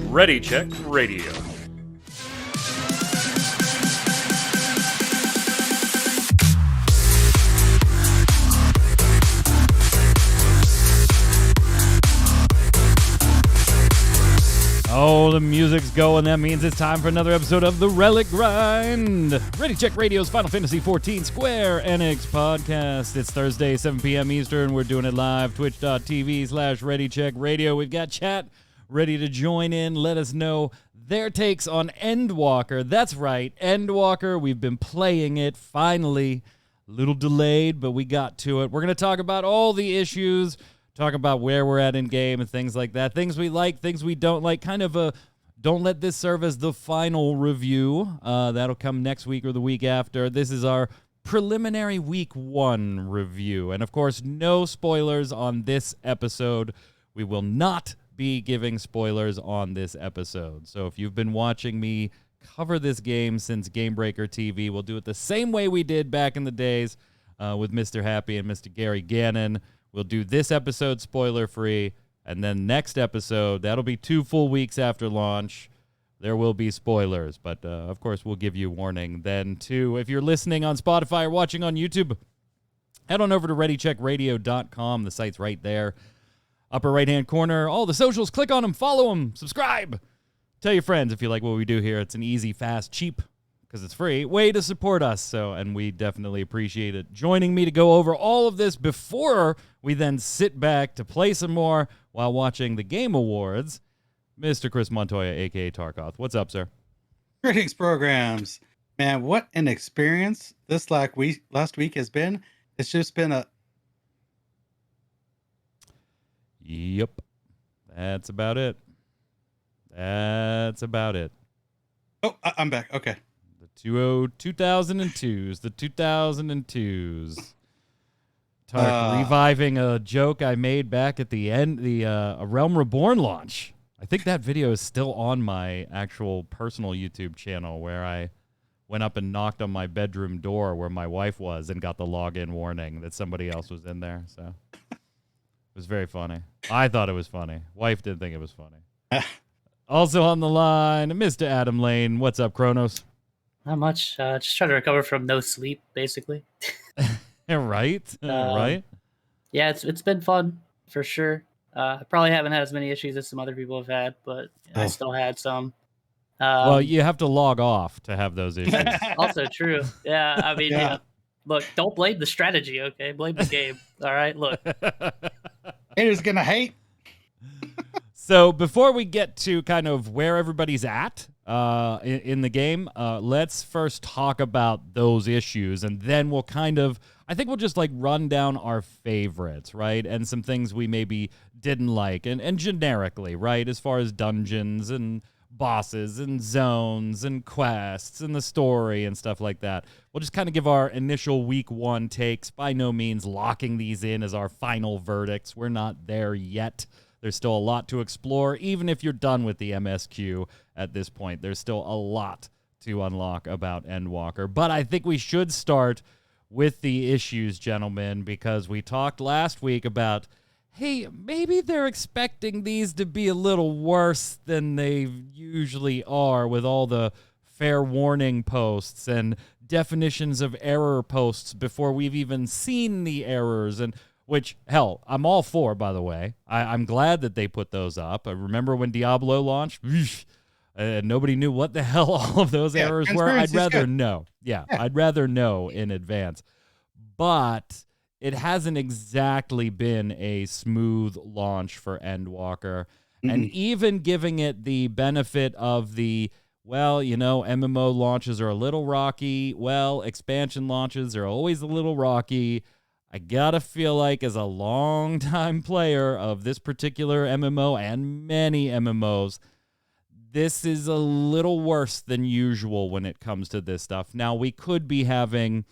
Ready Check Radio. Oh, the music's going. That means it's time for another episode of the Relic Grind. Ready Check Radio's Final Fantasy XIV Square Enix podcast. It's Thursday, 7 p.m. Eastern. We're doing it live, twitch.tv/Ready Check Radio. We've got chat ready to join in. Let us know their takes on Endwalker. That's right, Endwalker. We've been playing it, finally. A little delayed, but we got to it. We're going to talk about all the issues, talk about where we're at in game and things like that. Things we like, things we don't like. Kind of a don't let this serve as the final review. That'll come next week or the week after. This is our preliminary week 1 review. And of course, no spoilers on this episode. We will not be giving spoilers on this episode. So if you've been watching me cover this game since Gamebreaker TV, we'll do it the same way we did back in the days with Mr. Happy and Mr. Gary Gannon. We'll do this episode spoiler-free, and then next episode, that'll be 2 full weeks after launch. There will be spoilers, but of course, we'll give you warning then, too. If you're listening on Spotify or watching on YouTube, head on over to ReadyCheckRadio.com. The site's right there. Upper right-hand corner, all the socials. Click on them, follow them, subscribe. Tell your friends if you like what we do here. It's an easy, fast, cheap, because it's free, way to support us. And we definitely appreciate it. Joining me to go over all of this before we then sit back to play some more while watching the Game Awards, Mr. Chris Montoya, a.k.a. Tarkoth. What's up, sir? Greetings, programs. Man, what an experience this last week has been. It's just been a... Yep. That's about it. That's about it. Oh, I'm back. Okay. The 2002s. The 2002s. Tark reviving a joke I made back at the end, the A Realm Reborn launch. I think that video is still on my actual personal YouTube channel where I went up and knocked on my bedroom door where my wife was and got the login warning that somebody else was in there. So it was very funny. I thought it was funny. Wife didn't think it was funny. Also on the line, Mr. Adam Lane. What's up, Kronos? Not much. Just trying to recover from no sleep, basically. Right? Right? Yeah, it's been fun, for sure. I probably haven't had as many issues as some other people have had, but I still had some. Well, you have to log off to have those issues. Also true. Yeah, I mean, yeah. Look, don't blame the strategy, okay? Blame the game. All right, look. Haters gonna hate. So before we get to kind of where everybody's at in the game, let's first talk about those issues, and then we'll I think we'll just like run down our favorites, right? And some things we maybe didn't like, and generically, right? As far as dungeons and bosses and zones and quests and the story and stuff like that. We'll just kind of give our initial week 1 takes, by no means locking these in as our final verdicts. We're not there yet. There's still a lot to explore. Even if you're done with the MSQ at this point, there's still a lot to unlock about Endwalker. But I think we should start with the issues, gentlemen, because we talked last week about, hey, maybe they're expecting these to be a little worse than they usually are with all the fair warning posts and definitions of error posts before we've even seen the errors, and which, hell, I'm all for, by the way. I'm glad that they put those up. I remember when Diablo launched, nobody knew what the hell all of those errors were. I'd rather know. Yeah, I'd rather know in advance. But it hasn't exactly been a smooth launch for Endwalker. Mm-hmm. And even giving it the benefit of the, well, you know, MMO launches are a little rocky. Well, expansion launches are always a little rocky. I gotta feel like, as a long-time player of this particular MMO and many MMOs, this is a little worse than usual when it comes to this stuff. Now, we could be having,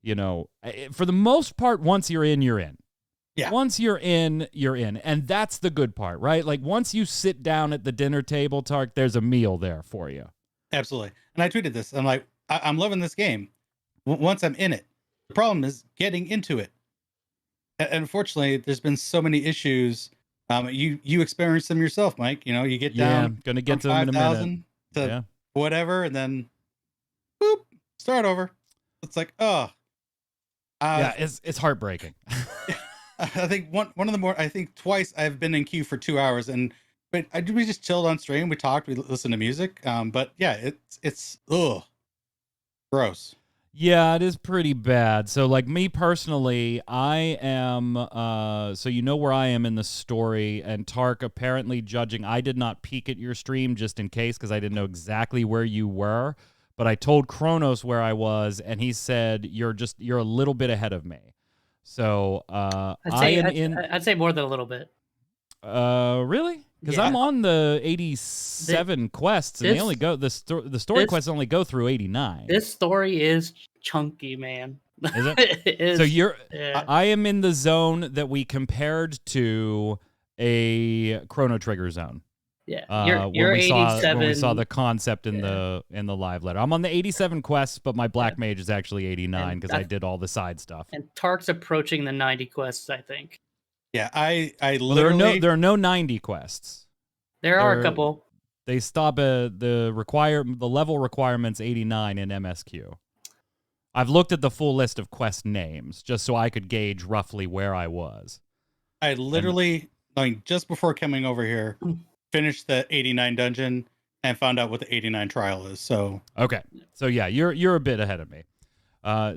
you know, for the most part, once you're in, you're in. Yeah. Once you're in, you're in. And that's the good part, right? Like, once you sit down at the dinner table, Tark, there's a meal there for you. Absolutely. And I tweeted this. I'm like, I'm loving this game once I'm in it. The problem is getting into it. And unfortunately, there's been so many issues. You experienced them yourself, Mike. You get Yeah, down gonna from get to them in a minute. 5,000 to Yeah. whatever, and then boop, start over. It's like, oh, Yeah, it's heartbreaking. I think one of the more, I think twice I've been in queue for 2 hours, but we just chilled on stream. We talked, we listened to music. But yeah, it's gross. Yeah, it is pretty bad. So like me personally, I am so you know where I am in the story, and Tark apparently judging. I did not peek at your stream just in case because I didn't know exactly where you were, but I told Kronos where I was, and he said you're a little bit ahead of me. So I'd say more than a little bit. Really? Because I'm on the 87 quests, and they only go the story quests only go through 89. This story is chunky, man. Is it? It is. So I am in the zone that we compared to a Chrono Trigger zone. Yeah, you're 87. When we saw the concept in the live letter. I'm on the 87 quests, but my Black Mage is actually 89 because I did all the side stuff. And Tark's approaching the 90 quests, I think. Yeah, I literally there are no 90 quests. There are a couple. They stop at the level requirements 89 in MSQ. I've looked at the full list of quest names just so I could gauge roughly where I was. I literally, just before coming over here, finished the 89 dungeon and found out what the 89 trial is. So okay, so yeah, you're a bit ahead of me.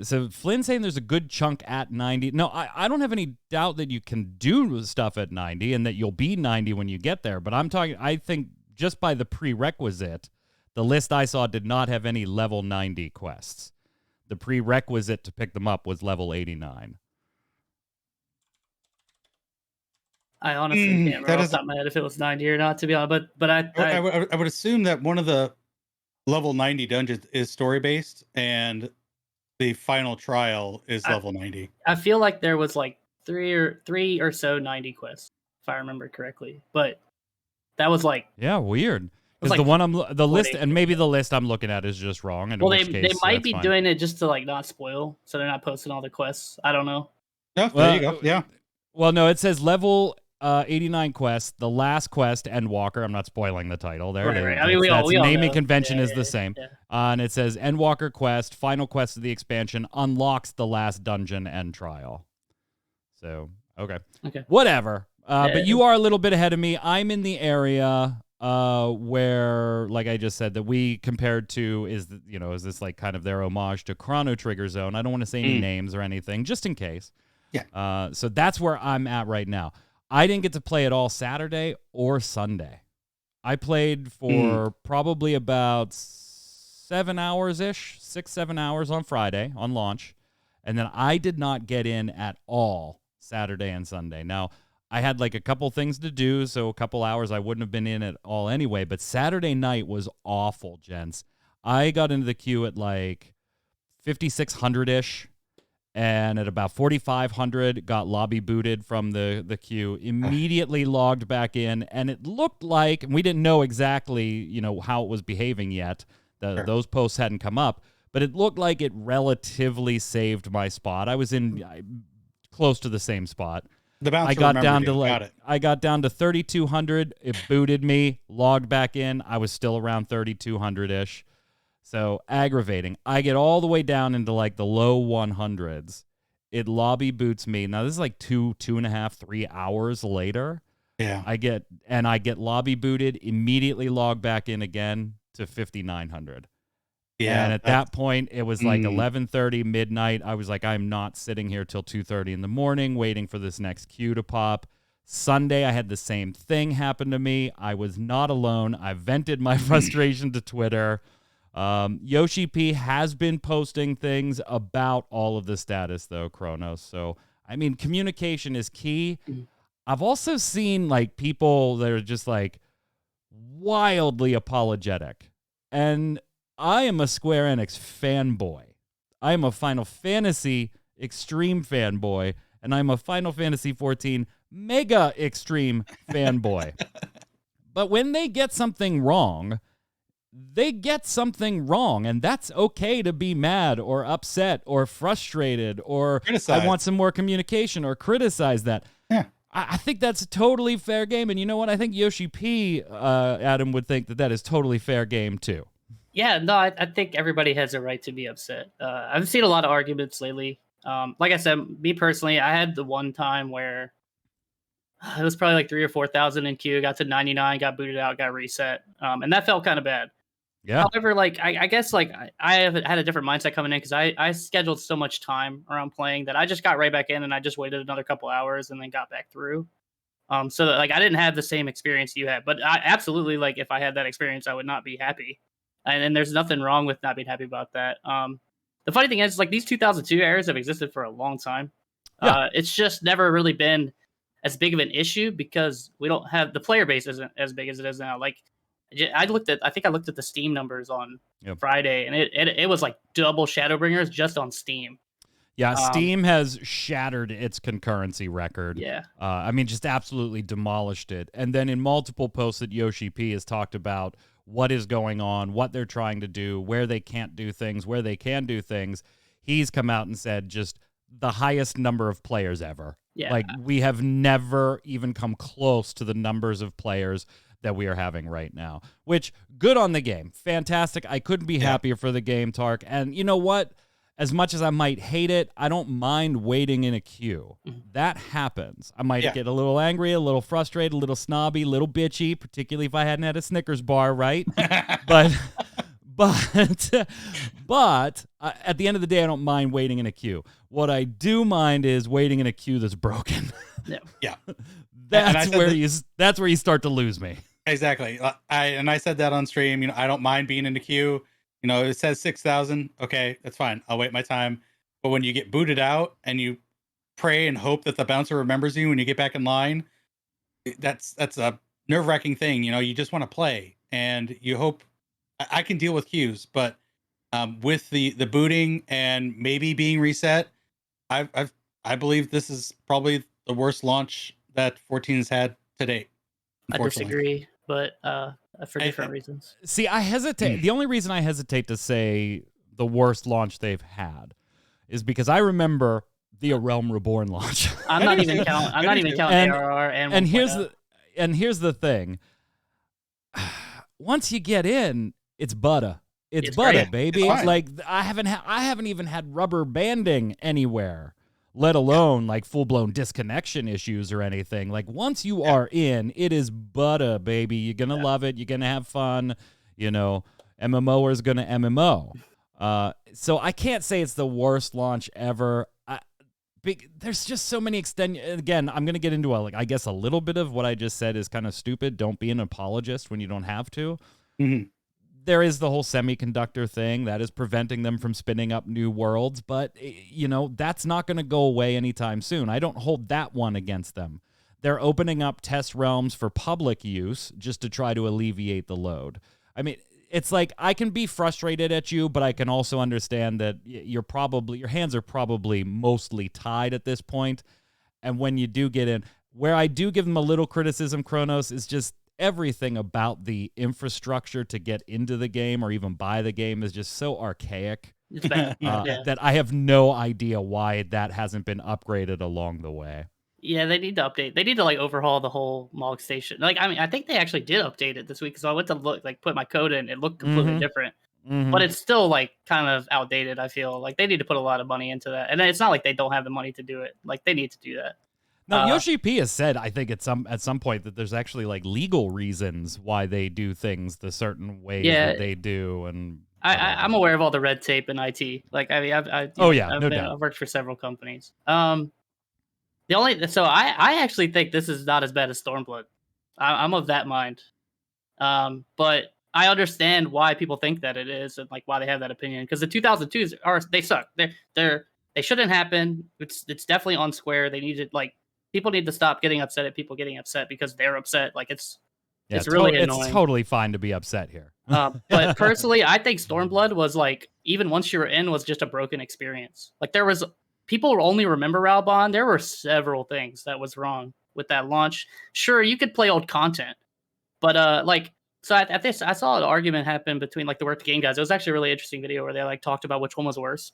So Flynn's saying there's a good chunk at 90. No, I don't have any doubt that you can do stuff at 90 and that you'll be 90 when you get there. But I think just by the prerequisite, the list I saw did not have any level 90 quests. The prerequisite to pick them up was level 89. I honestly can't remember off the top of my head if it was 90 or not, to be honest. But I would assume that one of the level 90 dungeons is story based, and the final trial is level 90. I feel like there was like three or so 90 quests, if I remember correctly. But that was like weird. Because the list, and maybe the list I'm looking at is just wrong. And they might be doing it just to like not spoil, so they're not posting all the quests. I don't know. Yeah, there you go. Yeah. Well, no, it says level 89 quest. The last quest, Endwalker. I'm not spoiling the title there. Right. I mean, we all naming know. convention is the same. Yeah. And it says Endwalker quest, final quest of the expansion, unlocks the last dungeon and trial. So, okay. Whatever. But you are a little bit ahead of me. I'm in the area where, like I just said, that we compared to is this like kind of their homage to Chrono Trigger Zone. I don't want to say any names or anything, just in case. Yeah. So that's where I'm at right now. I didn't get to play it all Saturday or Sunday. I played for probably about 7 hours-ish, 6-7 hours on Friday on launch, and then I did not get in at all Saturday and Sunday. Now, I had like a couple things to do, so a couple hours I wouldn't have been in at all anyway, but Saturday night was awful, gents. I got into the queue at like 5,600-ish, and at about 4,500 got lobby booted from the queue, immediately logged back in, and it looked like, and we didn't know exactly, how it was behaving yet. Those posts hadn't come up, but it looked like it relatively saved my spot. I was in close to the same spot. I got down to 3,200. It booted me, logged back in. I was still around 3,200-ish. So aggravating. I get all the way down into like the low 100s. It lobby boots me. Now this is like 2.5, 3 hours later. Yeah. I get lobby booted, immediately log back in again to 5,900. Yeah. And at that point, it was like 11:30 midnight. I was like, I'm not sitting here till 2:30 in the morning waiting for this next queue to pop. Sunday, I had the same thing happen to me. I was not alone. I vented my frustration to Twitter. Yoshi P has been posting things about all of the status, though, Kronos. So, I mean, communication is key. I've also seen like people that are just like wildly apologetic. And I am a Square Enix fanboy. I am a Final Fantasy extreme fanboy. And I'm a Final Fantasy XIV mega extreme fanboy. But when they get something wrong, they get something wrong, and that's okay to be mad or upset or frustrated or Criticize. I want some more communication or criticize that. Yeah. I think that's a totally fair game, and you know what? I think Yoshi P, Adam, would think that is totally fair game too. Yeah, no, I think everybody has a right to be upset. I've seen a lot of arguments lately. Like I said, me personally, I had the one time where it was probably like 3,000 or 4,000 in queue, got to 99, got booted out, got reset, and that felt kind of bad. Yeah. However, like I guess like I have had a different mindset coming in because I scheduled so much time around playing that I just got right back in and I just waited another couple hours and then got back through. So that, like I didn't have the same experience you had, but I absolutely like if I had that experience, I would not be happy, and there's nothing wrong with not being happy about that. The funny thing is, like these 2002 errors have existed for a long time. Yeah. It's just never really been as big of an issue because we don't have the player base isn't as big as it is now. Like I think I looked at the Steam numbers on Friday, and it was like double Shadowbringers just on Steam. Yeah, Steam has shattered its concurrency record. Yeah. I mean, just absolutely demolished it. And then in multiple posts that Yoshi P has talked about what is going on, what they're trying to do, where they can't do things, where they can do things, he's come out and said just the highest number of players ever. Yeah. Like, we have never even come close to the numbers of players that we are having right now, which good on the game. Fantastic. I couldn't be happier for the game, Tark. And you know what? As much as I might hate it, I don't mind waiting in a queue. That happens. I might get a little angry, a little frustrated, a little snobby, a little bitchy, particularly if I hadn't had a Snickers bar, right? but at the end of the day, I don't mind waiting in a queue. What I do mind is waiting in a queue that's broken. Yeah. That's where you start to lose me. Exactly. I said that on stream. You know, I don't mind being in the queue. You know, it says 6,000. Okay, that's fine. I'll wait my time. But when you get booted out and you pray and hope that the bouncer remembers you when you get back in line, that's a nerve-wracking thing. You know, you just want to play and you hope. I can deal with queues, but with the booting and maybe being reset, I believe this is probably the worst launch that 14 has had to date. I disagree, but for different reasons. See, I hesitate. The only reason I hesitate to say the worst launch they've had is because I remember the A Realm Reborn launch. I'm not even counting ARR and here's the thing. Once you get in, it's butter. It's butter, great. baby. It's like I haven't even had rubber banding anywhere, let alone like full-blown disconnection issues or anything. Like once you are in, it is butter, baby. You're going to love it. You're going to have fun. You know, MMOer is going to MMO. So I can't say it's the worst launch ever. There's just so many again, I'm going to get into I guess a little bit of what I just said is kind of stupid. Don't be an apologist when you don't have to. Mm-hmm. There is the whole semiconductor thing that is preventing them from spinning up new worlds, but, you know, that's not going to go away anytime soon. I don't hold that one against them. They're opening up test realms for public use just to try to alleviate the load. I mean, it's like I can be frustrated at you, but I can also understand that your hands are probably mostly tied at this point. And when you do get in, where I do give them a little criticism, Kronos, is just everything about the infrastructure to get into the game or even buy the game is just so archaic that I have no idea why that hasn't been upgraded along the way. Yeah, they need to update. They need to like overhaul the whole Mog Station. Like, I mean, I think they actually did update it this week. So I went to look, like, put my code in. It looked completely different, but it's still like kind of outdated. I feel like they need to put a lot of money into that, and it's not like they don't have the money to do it. Like, they need to do that. Now, Yoshi P has said, I think at some point that there's actually like legal reasons why they do things the certain way that they do, and I'm aware of all the red tape in IT. Like, I mean, I've worked for several companies. I actually think this is not as bad as Stormblood. I'm of that mind. But I understand why people think that it is and like why they have that opinion, because the 2002s they suck. They shouldn't happen. It's definitely on Square. They need to like. People need to stop getting upset at people getting upset because they're upset. Like it's really annoying. It's totally fine to be upset here. But personally, I think Stormblood was like, even once you were in, was just a broken experience. Like people only remember Ralbon. There were several things that was wrong with that launch. Sure, you could play old content, but like So at this, I saw an argument happen between like the Work the Game guys. It was actually a really interesting video where they like talked about which one was worse.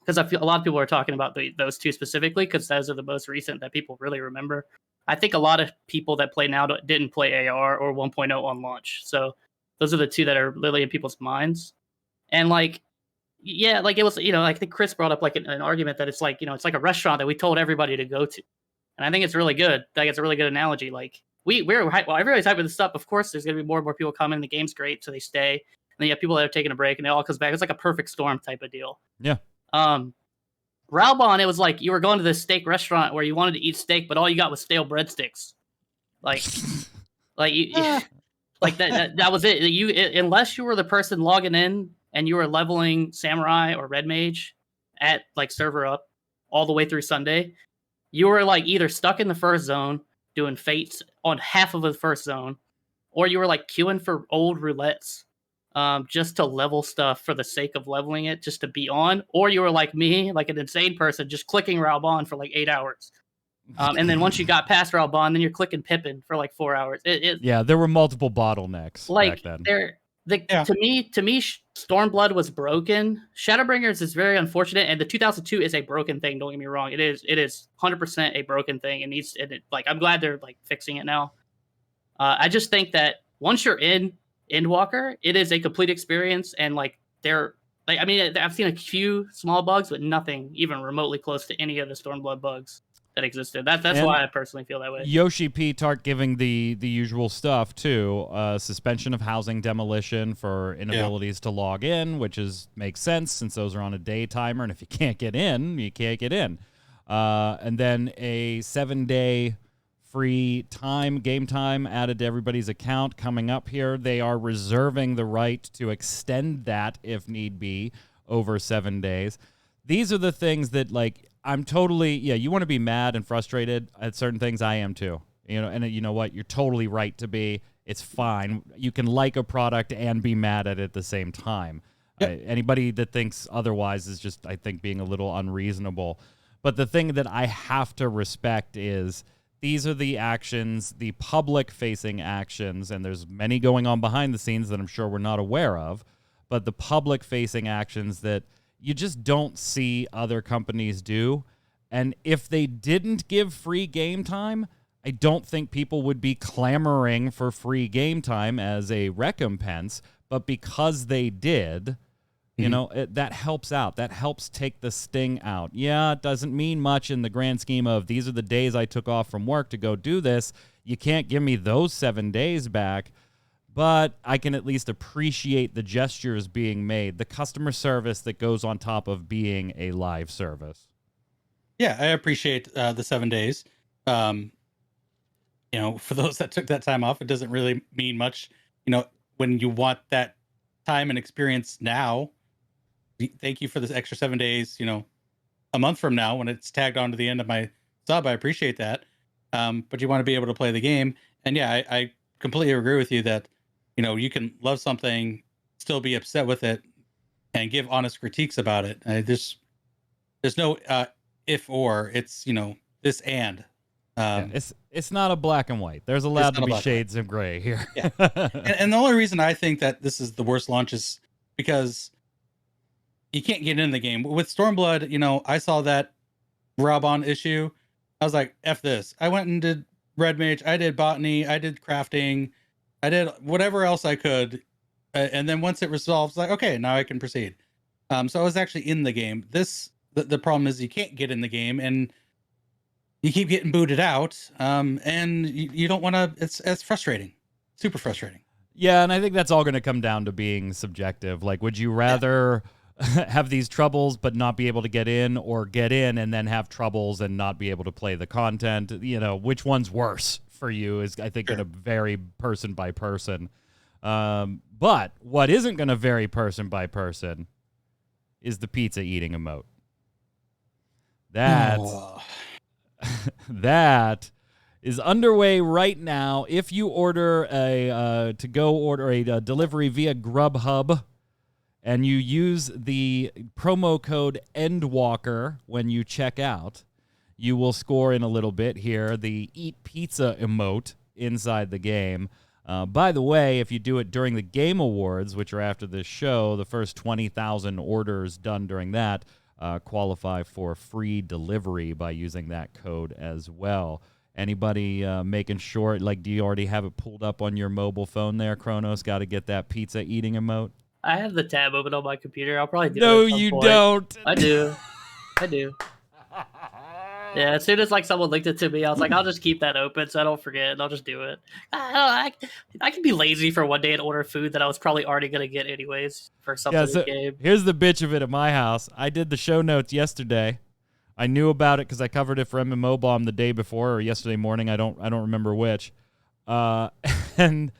Because I feel a lot of people are talking about those two specifically because those are the most recent that people really remember. I think a lot of people that play now didn't play AR or 1.0 on launch. So those are the two that are really in people's minds. And like, yeah, like it was, I think Chris brought up like an argument that it's like, it's like a restaurant that we told everybody to go to. And I think it's really good. Like it's a really good analogy. Like well, everybody's hyping this up. Of course, there's going to be more and more people coming. The game's great, so they stay. And then you have people that are taking a break and it all comes back. It's like a perfect storm type of deal. Yeah. Raubon, it was like you were going to this steak restaurant where you wanted to eat steak, but all you got was stale breadsticks. Like you, like that was it. Unless you were the person logging in and you were leveling Samurai or Red Mage at like server up all the way through Sunday, you were like either stuck in the first zone doing fates on half of the first zone, or you were like queuing for old roulettes. Just to level stuff for the sake of leveling it, just to be on, or you were like me, like an insane person, just clicking Raubon for like 8 hours. And then once you got past Raubon, then you're clicking Pippin for like 4 hours. Yeah, there were multiple bottlenecks like back then. To me, Stormblood was broken. Shadowbringers is very unfortunate, and the 2002 is a broken thing. Don't get me wrong; it is 100% a broken thing. I'm glad they're like fixing it now. I just think that once you're in Endwalker, it is a complete experience, and like I've seen a few small bugs, but nothing even remotely close to any of the Stormblood bugs that existed. That's why I personally feel that way. Yoshi P. Tart giving the usual stuff too. Suspension of housing demolition for inabilities to log in, which makes sense since those are on a day timer, and if you can't get in, you can't get in. And then a 7-day free game time added to everybody's account coming up here. They are reserving the right to extend that if need be over 7 days. These are the things that like I'm totally, you want to be mad and frustrated at certain things. I am too, and you know what? You're totally right to be. It's fine. You can like a product and be mad at it at the same time. Yep. Anybody that thinks otherwise is just, I think, being a little unreasonable. But the thing that I have to respect is these are the actions, the public-facing actions, and there's many going on behind the scenes that I'm sure we're not aware of, but the public-facing actions that you just don't see other companies do. And if they didn't give free game time, I don't think people would be clamoring for free game time as a recompense, but because they did, that helps out. That helps take the sting out. Yeah, it doesn't mean much in the grand scheme of these are the days I took off from work to go do this. You can't give me those 7 days back, but I can at least appreciate the gestures being made, the customer service that goes on top of being a live service. Yeah, I appreciate the 7 days. For those that took that time off, it doesn't really mean much. When you want that time and experience now, thank you for this extra 7 days, a month from now when it's tagged on to the end of my sub. I appreciate that. But you want to be able to play the game. And yeah, I completely agree with you that, you can love something, still be upset with it, and give honest critiques about it. There's no if or, it's, this and. It's not a black and white. There's allowed to be shades of gray here. Yeah. And the only reason I think that this is the worst launch is because you can't get in the game. With Stormblood, I saw that Raubon issue. I was like, F this. I went and did Red Mage. I did Botany. I did crafting. I did whatever else I could. And then once it resolves, like, okay, now I can proceed. So I was actually in the game. The problem is you can't get in the game, and you keep getting booted out, and you don't want to. It's frustrating, super frustrating. Yeah, and I think that's all going to come down to being subjective. Like, would you rather have these troubles but not be able to get in, or get in and then have troubles and not be able to play the content? Which one's worse for you is, I think, going to vary person by person. But what isn't going to vary person by person is the pizza eating emote. That is underway right now. If you order a delivery via Grubhub and you use the promo code Endwalker when you check out, you will score in a little bit here the Eat Pizza emote inside the game. By the way, if you do it during the Game Awards, which are after this show, the first 20,000 orders done during that qualify for free delivery by using that code as well. Anybody making sure, like, do you already have it pulled up on your mobile phone there, Kronos? Got to get that pizza eating emote? I have the tab open on my computer. I'll probably do it No, at some you point. don't. I do. I do. Yeah, as soon as like someone linked it to me, I was like, I'll just keep that open so I don't forget, and I'll just do it. I can be lazy for one day and order food that I was probably already gonna get anyways for something in the game. Here's the bitch of it at my house. I did the show notes yesterday. I knew about it because I covered it for MMO Bomb the day before or yesterday morning. I don't remember which. And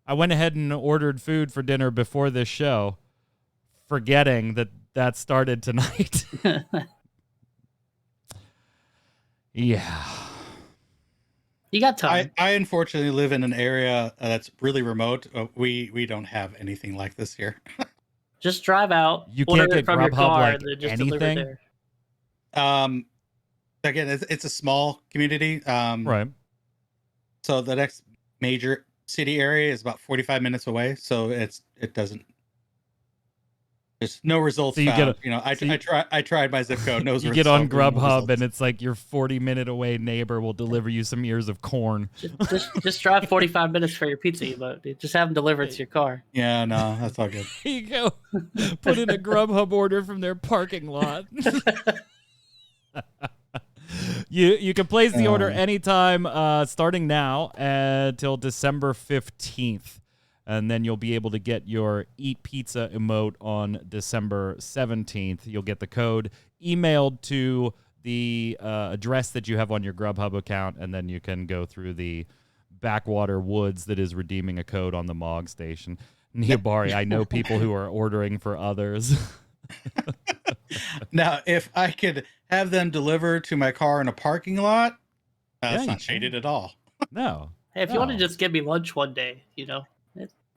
I went ahead and ordered food for dinner before this show, forgetting that started tonight. Yeah. You got time. I unfortunately live in an area that's really remote. We don't have anything like this here. Just drive out. You order can't get it from your Grubhub, car, like, and then just deliver it anything? there. Again, it's a small community. Right. So the next major city area is about 45 minutes away. So it doesn't. There's no results So you found. get I tried my zip code. No You get on results. Grubhub and it's like your 40-minute away neighbor will deliver you some ears of corn. Just drive 45 minutes for your pizza emote, dude. Just have them delivered to your car. Yeah, no, that's all good. Here you go. Put in a Grubhub order from their parking lot. You can place the order anytime, starting now until December 15th. And then you'll be able to get your Eat Pizza emote on December 17th. You'll get the code emailed to the address that you have on your Grubhub account, and then you can go through the backwater woods that is redeeming a code on the Mog station. Niabari, I know people who are ordering for others. Now, if I could have them deliver to my car in a parking lot, that's Yeah, not shaded at all. No. Hey, if you want to just give me lunch one day,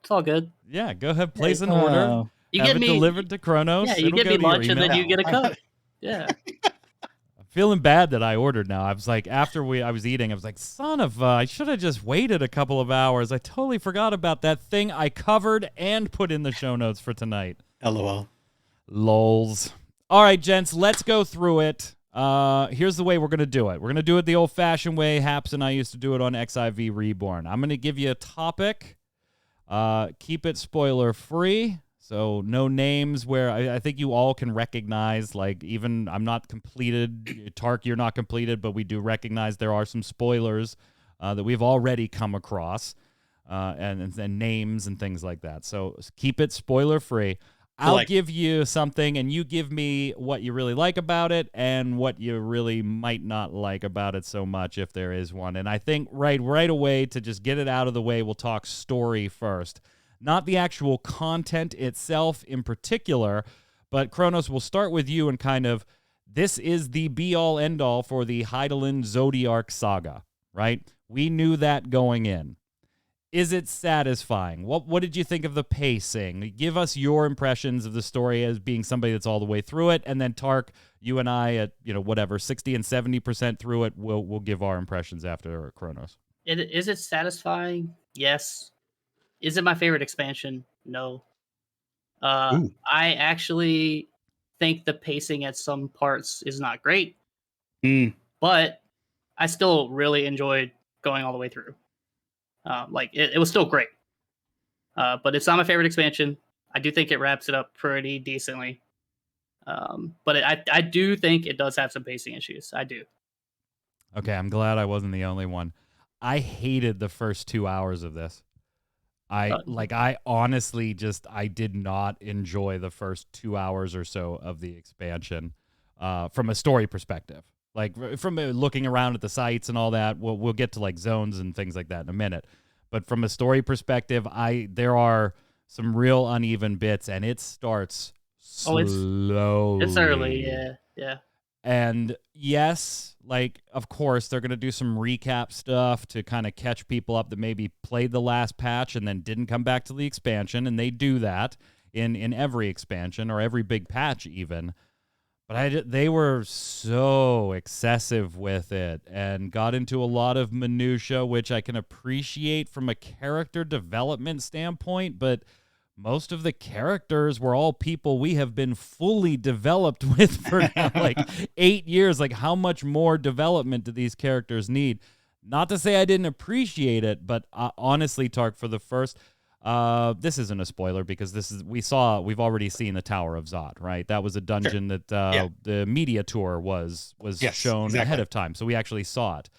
it's all good. Yeah, go ahead, place an order. You have get it me delivered to Kronos. Yeah, you It'll get go me to your lunch and then email. you get a code. Yeah. I'm feeling bad that I ordered now. I was like, after I was eating, I was like, son of I should have just waited a couple of hours. I totally forgot about that thing I covered and put in the show notes for tonight. LOL. Lols. All right, gents, let's go through it. Here's the way we're going to do it. We're going to do it the old-fashioned way. Haps and I used to do it on XIV Reborn. I'm going to give you a topic. Keep it spoiler-free. So no names where I think you all can recognize, like, even I'm not completed, Tark, you're not completed, but we do recognize there are some spoilers that we've already come across, and names and things like that. So keep it spoiler-free. I'll give you something, and you give me what you really like about it and what you really might not like about it so much, if there is one. And I think right away, to just get it out of the way, we'll talk story first. Not the actual content itself in particular, but Kronos, we'll start with you and kind of, this is the be-all, end-all for the Hydaelyn Zodiark saga, right? We knew that going in. Is it satisfying? What did you think of the pacing? Give us your impressions of the story as being somebody that's all the way through it, and then Tark, you and I at 60 and 70% through it, we'll give our impressions after Kronos. Is it satisfying? Yes. Is it my favorite expansion? No. I actually think the pacing at some parts is not great, but I still really enjoyed going all the way through. It was still great. But it's not my favorite expansion. I do think it wraps it up pretty decently. But I do think it does have some pacing issues. I do. Okay, I'm glad I wasn't the only one. I hated the first 2 hours of this. I honestly I did not enjoy the first 2 hours or so of the expansion from a story perspective. Like, from looking around at the sites and all that, we'll get to like zones and things like that in a minute. But from a story perspective, there are some real uneven bits, and it starts slowly. It's early, yeah. And yes, like, of course, they're going to do some recap stuff to kind of catch people up that maybe played the last patch and then didn't come back to the expansion, and they do that in every expansion or every big patch even. But they were so excessive with it and got into a lot of minutia, which I can appreciate from a character development standpoint, but most of the characters were all people we have been fully developed with for now, like 8 years. Like, how much more development do these characters need? Not to say I didn't appreciate it, but honestly, Tark, for the first, this isn't a spoiler because we've already seen the Tower of Zod, right? That was a dungeon that the media tour was shown ahead of time, so we actually saw it.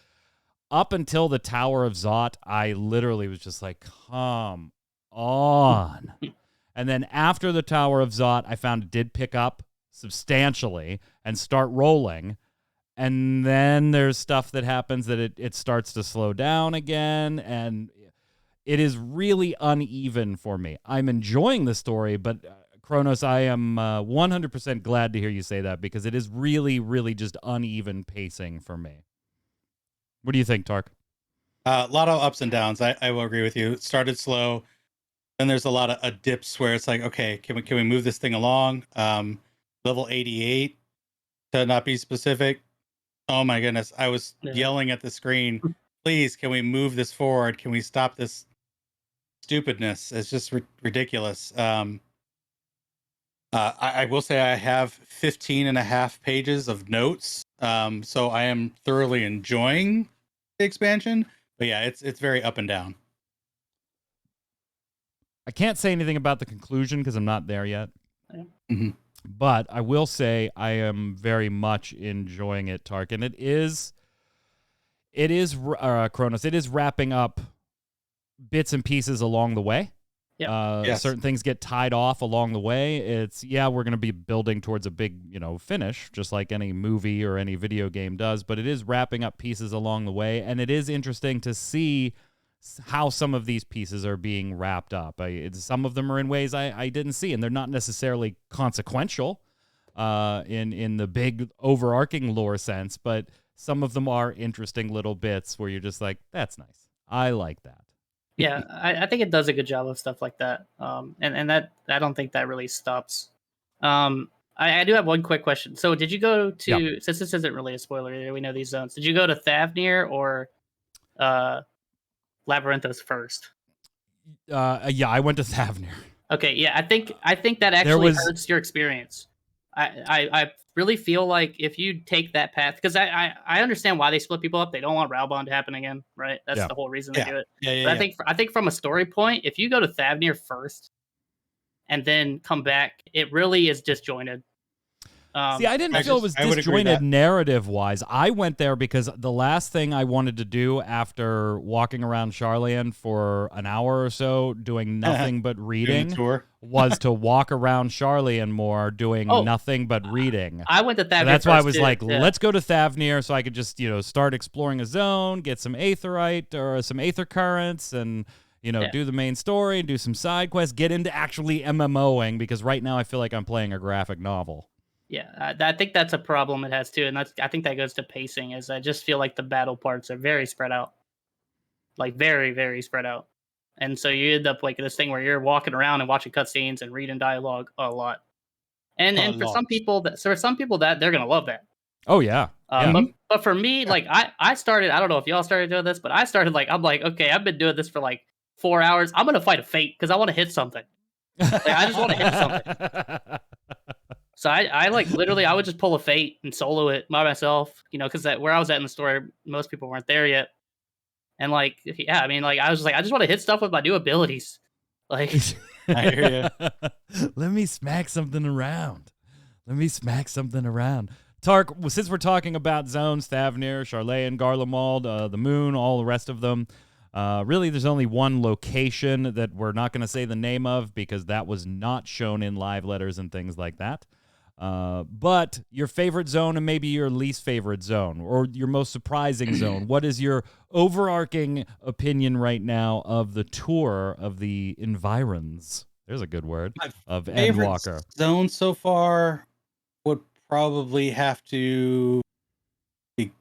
Up until the Tower of Zod, I literally was just like, come on. And then after the Tower of Zod, I found it did pick up substantially and start rolling. And then there's stuff that happens that it starts to slow down again, and it is really uneven for me. I'm enjoying the story, but Kronos, I am 100% glad to hear you say that because it is really, really just uneven pacing for me. What do you think, Tark? A lot of ups and downs. I will agree with you. It started slow. Then there's a lot of dips where it's like, okay, can we move this thing along? Level 88 to not be specific. Oh my goodness. I was yelling at the screen. Please, can we move this forward? Can we stop this stupidness? It's just ridiculous. I will say I have 15 and a half pages of notes. So I am thoroughly enjoying the expansion. But yeah, it's very up and down. I can't say anything about the conclusion because I'm not there yet. Mm-hmm. But I will say I am very much enjoying it, Tark. And it is Kronos. It is wrapping up bits and pieces along the way. Yep. Certain things get tied off along the way. It's, we're going to be building towards a big, finish, just like any movie or any video game does. But it is wrapping up pieces along the way. And it is interesting to see how some of these pieces are being wrapped up. Some of them are in ways I didn't see, and they're not necessarily consequential in the big overarching lore sense, but some of them are interesting little bits where you're just like, that's nice. I like that. Yeah, I think it does a good job of stuff like that. And that I don't think that really stops. I do have one quick question. So did you go to, since this isn't really a spoiler, we know these zones, did you go to Thavnir or Labyrinthos first? I went to Thavnir. Okay, yeah, I think that actually hurts your experience. I really feel like if you take that path, because I understand why they split people up. They don't want Raubon to happen again, right? That's the whole reason they do it. But I think from a story point, if you go to Thavnir first and then come back, it really is disjointed. See, I didn't feel it was disjointed narrative-wise. I went there because the last thing I wanted to do after walking around Charlian for an hour or so, doing nothing but reading, was to walk around Charlian more, doing nothing but reading. I went to Thavnir. So that's why I was like, let's go to Thavnir so I could just, start exploring a zone, get some aetherite or some aether currents, and do the main story and do some side quests, get into actually MMOing, because right now I feel like I'm playing a graphic novel. Yeah, I think that's a problem it has too, and I think that goes to pacing. Is I just feel like the battle parts are very spread out, like very, very spread out, and so you end up like this thing where you're walking around and watching cutscenes and reading dialogue a lot. And for some people that they're gonna love that. Oh yeah. But for me, like I started. I don't know if y'all started doing this, but I started I'm like, okay, I've been doing this for like 4 hours. I'm gonna fight a fate because I want to hit something. Like, I just want to hit something. So I like literally I would just pull a fate and solo it by myself, because where I was at in the story, most people weren't there yet. And I was just like, I just want to hit stuff with my new abilities. Like, I hear you. Let me smack something around. Tark, since we're talking about zones, Thavnir, Charlayan, Garlemald, the Moon, all the rest of them, really there's only one location that we're not going to say the name of because that was not shown in live letters and things like that. But your favorite zone and maybe your least favorite zone or your most surprising zone. What is your overarching opinion right now of the tour of the environs? There's a good word. Of Endwalker. Zone so far would probably have to be,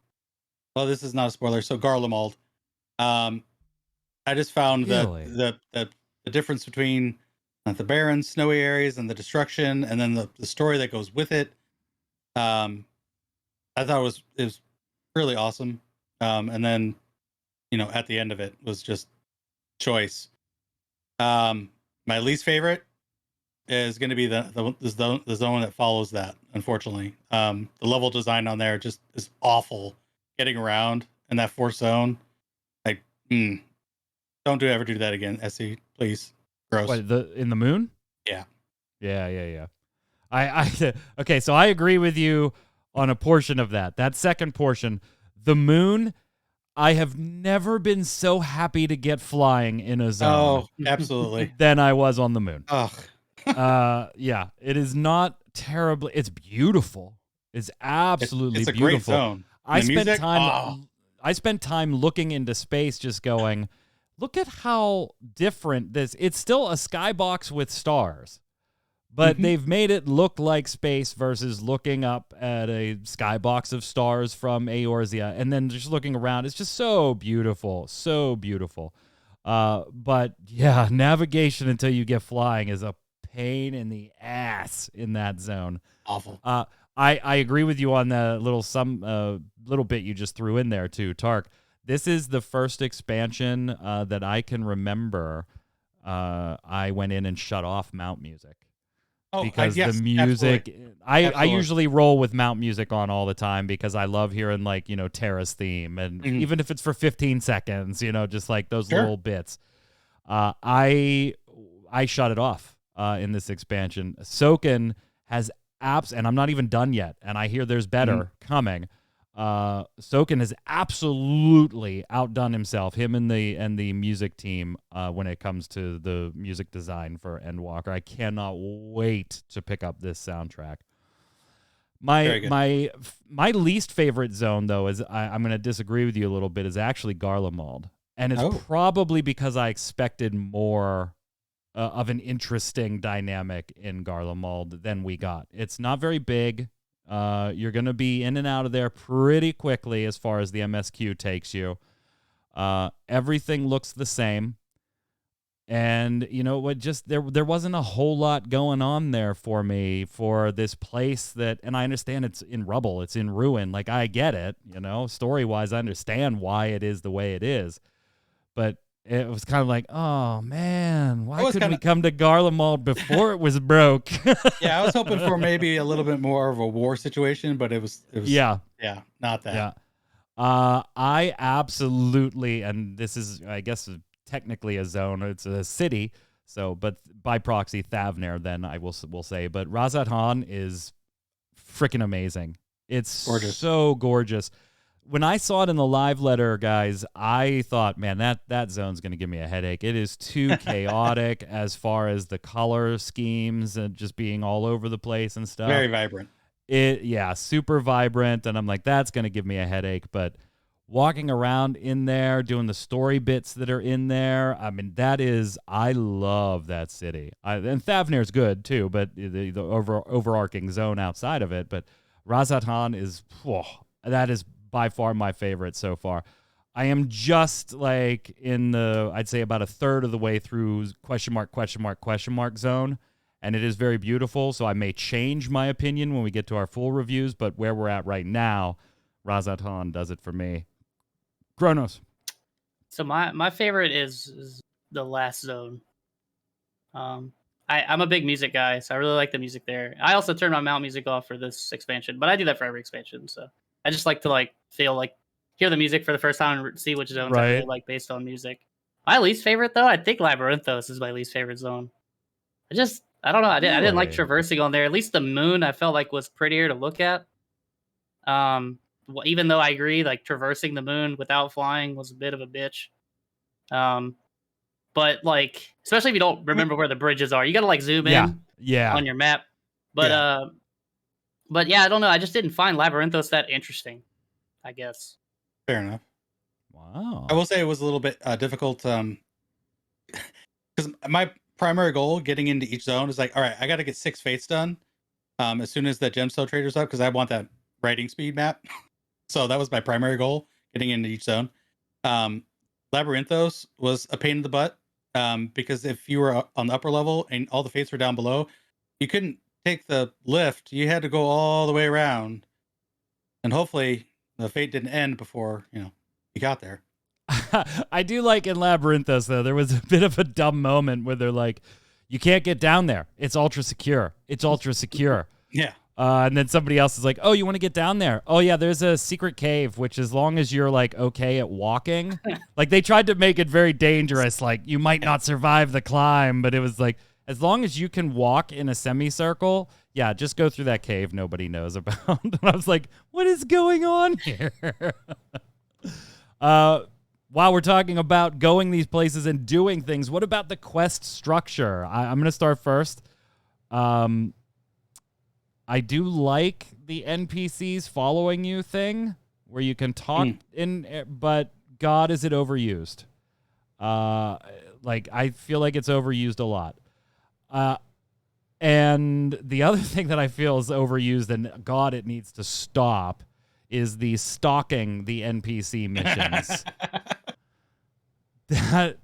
well, this is not a spoiler. So Garlemald. I just found that the difference between the barren, snowy areas and the destruction, and then the story that goes with it. I thought it was really awesome. And then, at the end of it was just choice. My least favorite is going to be the zone that follows that. Unfortunately, the level design on there just is awful. Getting around in that fourth zone, like, don't ever do that again, SE, please. Gross. What, in the moon? Yeah. Yeah. Okay, so I agree with you on a portion of that. That second portion, the moon. I have never been so happy to get flying in a zone. Oh, absolutely. Than I was on the moon. Ugh. Yeah, it is not terribly. It's beautiful. It's absolutely it's a beautiful. great zone. I spent time looking into space, just going, look at how different this. It's still a skybox with stars, but they've made it look like space versus looking up at a skybox of stars from Eorzea, and then just looking around. It's just so beautiful, so beautiful. But yeah, navigation until you get flying is a pain in the ass in that zone. Awful. I agree with you on the little bit you just threw in there too, Tark. This is the first expansion that I can remember. I went in and shut off mount music. Because yes, the music, absolutely. I usually roll with mount music on all the time because I love hearing Terra's theme, and even if it's for 15 seconds, just like those little bits. I shut it off in this expansion. Soken has apps, and I'm not even done yet, and I hear there's better coming. Soken has absolutely outdone himself, him and the music team, when it comes to the music design for Endwalker. I cannot wait to pick up this soundtrack. My least favorite zone, though, is I'm going to disagree with you a little bit, is actually Garlemald, and it's probably because I expected more of an interesting dynamic in Garlemald than we got. It's not very big. You're going to be in and out of there pretty quickly as far as the MSQ takes you. Everything looks the same. And you know what, just there wasn't a whole lot going on there for me for this place that, and I understand it's in rubble, it's in ruin. Like, I get it, story-wise, I understand why it is the way it is. But it was kind of like, oh man, why couldn't we come to Garlemald before it was broke? Yeah, I was hoping for maybe a little bit more of a war situation, but it was not that. Yeah. I absolutely, and this is, I guess, technically a zone, it's a city, so, but by proxy Thavner, then I will say, but Razathan is freaking amazing. It's gorgeous. So gorgeous. When I saw it in the live letter, guys, I thought, man, that zone's going to give me a headache. It is too chaotic as far as the color schemes and just being all over the place and stuff. Very vibrant. Super vibrant, and I'm like, that's going to give me a headache. But walking around in there, doing the story bits that are in there, I mean, I love that city. And Thavner's good too, but the overarching zone outside of it. But Razathan is, that is by far my favorite so far. I am just like I'd say about a third of the way through question mark zone, and it is very beautiful, so I may change my opinion when we get to our full reviews, but where we're at right now, Razathan does it for me. Kronos. So my favorite is the last zone. I'm a big music guy, so I really like the music there. I also turned my mount music off for this expansion, but I do that for every expansion, so I just like to hear the music for the first time and see which zones I really like based on music. My least favorite, though, I think Labyrinthos is my least favorite zone. I don't know. I didn't like traversing on there. At least the moon I felt like was prettier to look at. Even though I agree, like traversing the moon without flying was a bit of a bitch. But like, especially if you don't remember where the bridges are, you got to zoom in on your map. But yeah, I don't know. I just didn't find Labyrinthos that interesting, I guess. Fair enough. Wow. I will say it was a little bit difficult because my primary goal getting into each zone is like, all right, I got to get 6 fates done as soon as the gemstone trader's up, because I want that writing speed map. So that was my primary goal, getting into each zone. Labyrinthos was a pain in the butt because if you were on the upper level and all the fates were down below, you couldn't take the lift, you had to go all the way around, and hopefully the fate didn't end before you got there. I do like in Labyrinthos, though, there was a bit of a dumb moment where they're like, you can't get down there. It's ultra secure. It's ultra secure. Yeah. And then somebody else is like, oh, you want to get down there? Oh, yeah, there's a secret cave, which as long as you're, like, okay at walking. Like, they tried to make it very dangerous. Like, you might not survive the climb, but it was like, as long as you can walk in a semicircle, yeah, just go through that cave nobody knows about. And I was like, what is going on here? While we're talking about going these places and doing things, what about the quest structure? I'm going to start first. I do like the NPCs following you thing where you can talk but God, is it overused? Like, I feel like it's overused a lot. And the other thing that I feel is overused, and God, it needs to stop, is the stalking the NPC missions. That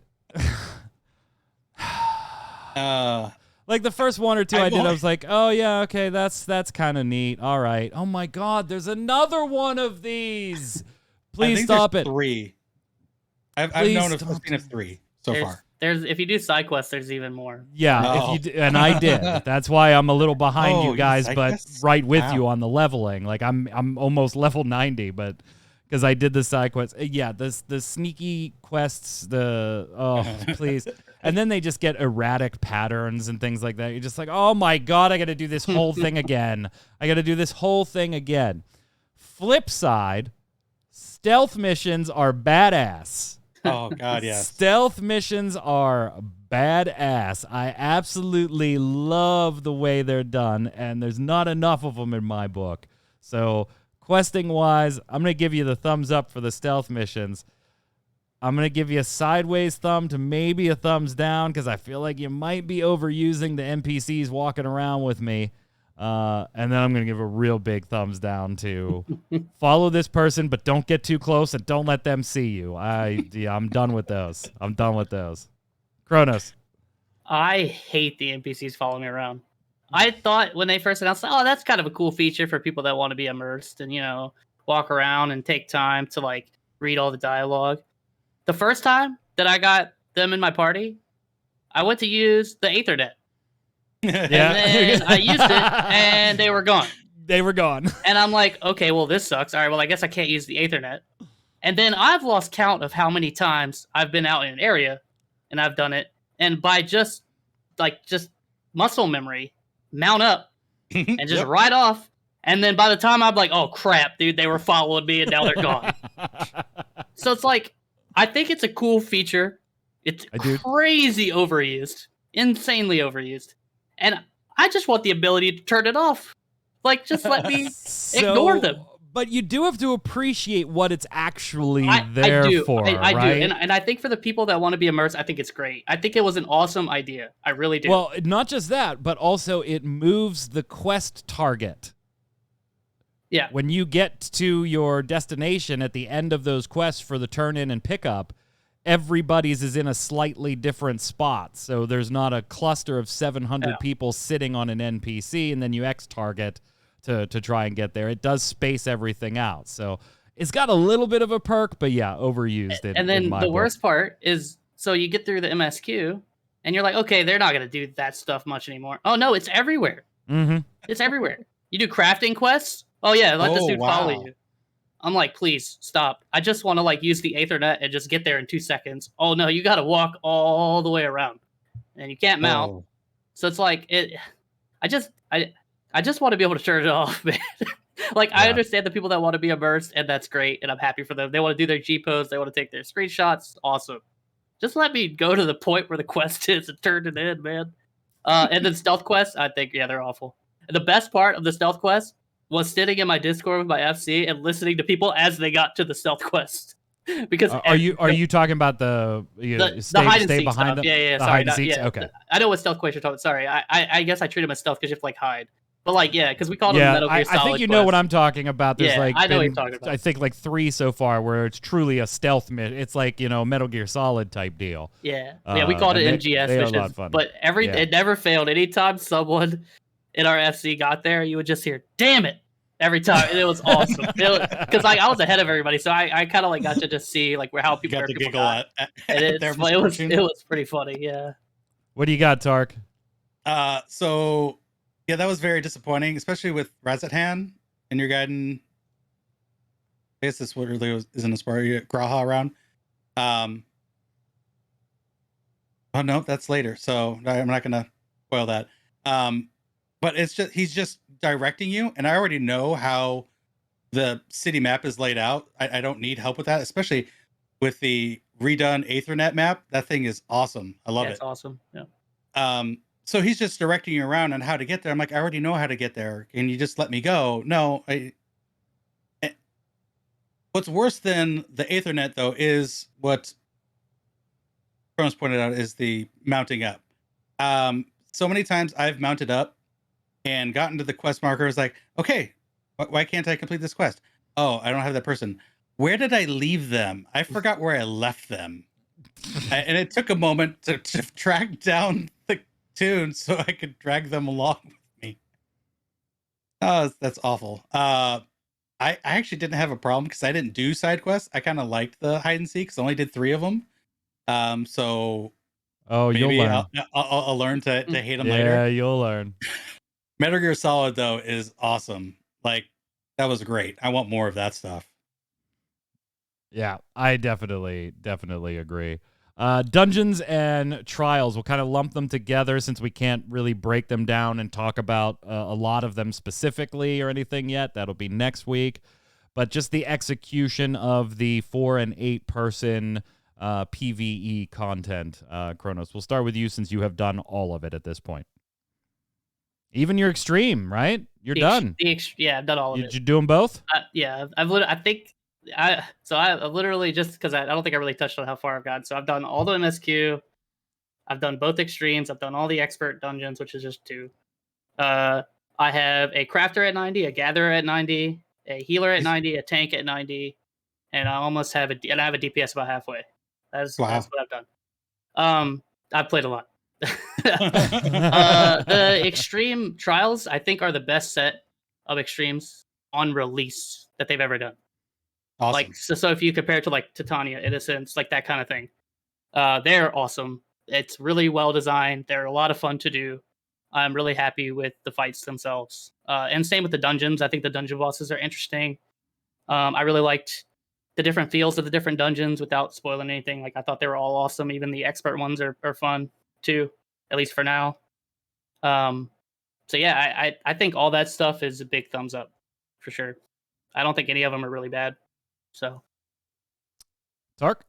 like the first one or two I did, I was like, oh yeah, okay, that's kind of neat. All right. Oh my God, there's another one of these. Please stop it. 3. I've known of seen of 3 so far. There's if you do side quests, there's even more. Yeah, if you and I did. That's why I'm a little behind you guys, but right with you on the leveling. Like I'm almost level 90, but because I did the side quests. Yeah, the sneaky quests, please. And then they just get erratic patterns and things like that. You're just like, oh my God, I got to do this whole thing again. Flip side, stealth missions are badass. Oh God, yes. Stealth missions are badass. I absolutely love the way they're done, and there's not enough of them in my book. So questing wise, I'm going to give you the thumbs up for the stealth missions. I'm going to give you a sideways thumb to maybe a thumbs down because I feel like you might be overusing the NPCs walking around with me. And then I'm going to give a real big thumbs down to follow this person, but don't get too close and don't let them see you. I'm done with those. Kronos. I hate the NPCs following me around. I thought when they first announced, oh, that's kind of a cool feature for people that want to be immersed and, walk around and take time to like read all the dialogue. The first time that I got them in my party, I went to use the Ethernet. Yeah. And then I used it, and they were gone. And I'm like, okay, well, this sucks. All right, well, I guess I can't use the Ethernet. And then I've lost count of how many times I've been out in an area, and I've done it. And by just muscle memory, mount up and just ride off. And then by the time I'm like, oh, crap, dude, they were following me, and now they're gone. So it's like, I think it's a cool feature. It's crazy overused, insanely overused. And I just want the ability to turn it off. Like, just let me ignore them. But you do have to appreciate what it's actually there for, I right? do. And I think for the people that want to be immersed, I think it's great. I think it was an awesome idea. I really do. Well, not just that, but also it moves the quest target. Yeah. When you get to your destination at the end of those quests for the turn-in and pickup, everybody's is in a slightly different spot. So there's not a cluster of 700 people sitting on an NPC, and then you X-target to try and get there. It does space everything out. So it's got a little bit of a perk, but yeah, overused. And then the worst part is, so you get through the MSQ, and you're like, okay, they're not going to do that stuff much anymore. Oh, no, it's everywhere. Mm-hmm. It's everywhere. You do crafting quests? Oh, yeah, let this dude follow you. I'm like, please, stop. I just want to, use the Ethernet and just get there in 2 seconds. Oh, no, you got to walk all the way around. And you can't mount. Oh. So it's like, I just want to be able to turn it off, man. I understand the people that want to be immersed, and that's great, and I'm happy for them. They want to do their G-pose. They want to take their screenshots. Awesome. Just let me go to the point where the quest is and turn it in, man. And then stealth quests, I think, they're awful. And the best part of the stealth quest was sitting in my Discord with my FC and listening to people as they got to the stealth quest. Because are you talking about the hide and seek behind stuff? Yeah. The sorry, hide and seek. Okay. I know what stealth quest you're talking about. Sorry, I guess I treat them as stealth because you have to hide. But because we called them Metal Gear Solid. I think you know what I'm talking about. There's I know what you're talking about. I think 3 so far where it's truly a stealth mission. It's Metal Gear Solid type deal. Yeah, we called it MGS missions. But it never failed. Anytime someone in our FC got there, you would just hear "damn it" every time, and it was awesome. Because like I was ahead of everybody, so I kind of like got to just see like how You people got to people giggle got. And at their it misfortune. was pretty funny. Yeah. What do you got, Tark? So yeah, that was very disappointing, especially with Razathan and your guiding. I guess this what really isn't a spoiler. Graha around. Oh no, that's later, so I'm not gonna spoil that. But it's just he's just directing you, and I already know how the city map is laid out. I don't need help with that, especially with the redone Aethernet map. That thing is awesome. I love it. It's awesome. Yeah. So he's just directing you around on how to get there. I'm like, I already know how to get there. Can you just let me go? No, what's worse than the Aethernet though is what Kronos pointed out is the mounting up. So many times I've mounted up and gotten to the quest marker. It's like, okay, why can't I complete this quest? Oh, I don't have that person. Where did I leave them? I forgot where I left them. And it took a moment to track down the tunes so I could drag them along with me. Oh, that's awful. I actually didn't have a problem because I didn't do side quests. I kind of liked the hide and seek because I only did 3 of them. So You'll learn. I'll learn to hate them later. Yeah, you'll learn. Metal Gear Solid though is awesome. Like that was great. I want more of that stuff. Yeah, I definitely agree. Dungeons and trials, we'll kind of lump them together since we can't really break them down and talk about a lot of them specifically or anything yet. That'll be next week. But just the execution of the 4 and 8 person PvE content, Kronos. We'll start with you since you have done all of it at this point. Even your extreme, right? You're done. Yeah, I've done all of it. Did you do them both? Yeah, I've literally just because I don't think I really touched on how far I've gotten. So I've done all the MSQ. I've done both extremes. I've done all the expert dungeons, which is just 2. I have a crafter at 90, a gatherer at 90, a healer at 90, a tank at 90, and I almost have a DPS about halfway. That's what I've done. I've played a lot. The extreme trials I think are the best set of extremes on release that they've ever done. Awesome. Like so if you compare it to like Titania, Innocence, like that kind of thing, they're awesome. It's really well designed. They're a lot of fun to do. I'm really happy with the fights themselves. And same with the dungeons. I think the dungeon bosses are interesting. I really liked the different feels of the different dungeons without spoiling anything. Like I thought they were all awesome. Even the expert ones are fun too, at least for now. So yeah, I think all that stuff is a big thumbs up for sure. I don't think any of them are really bad. So, Tark?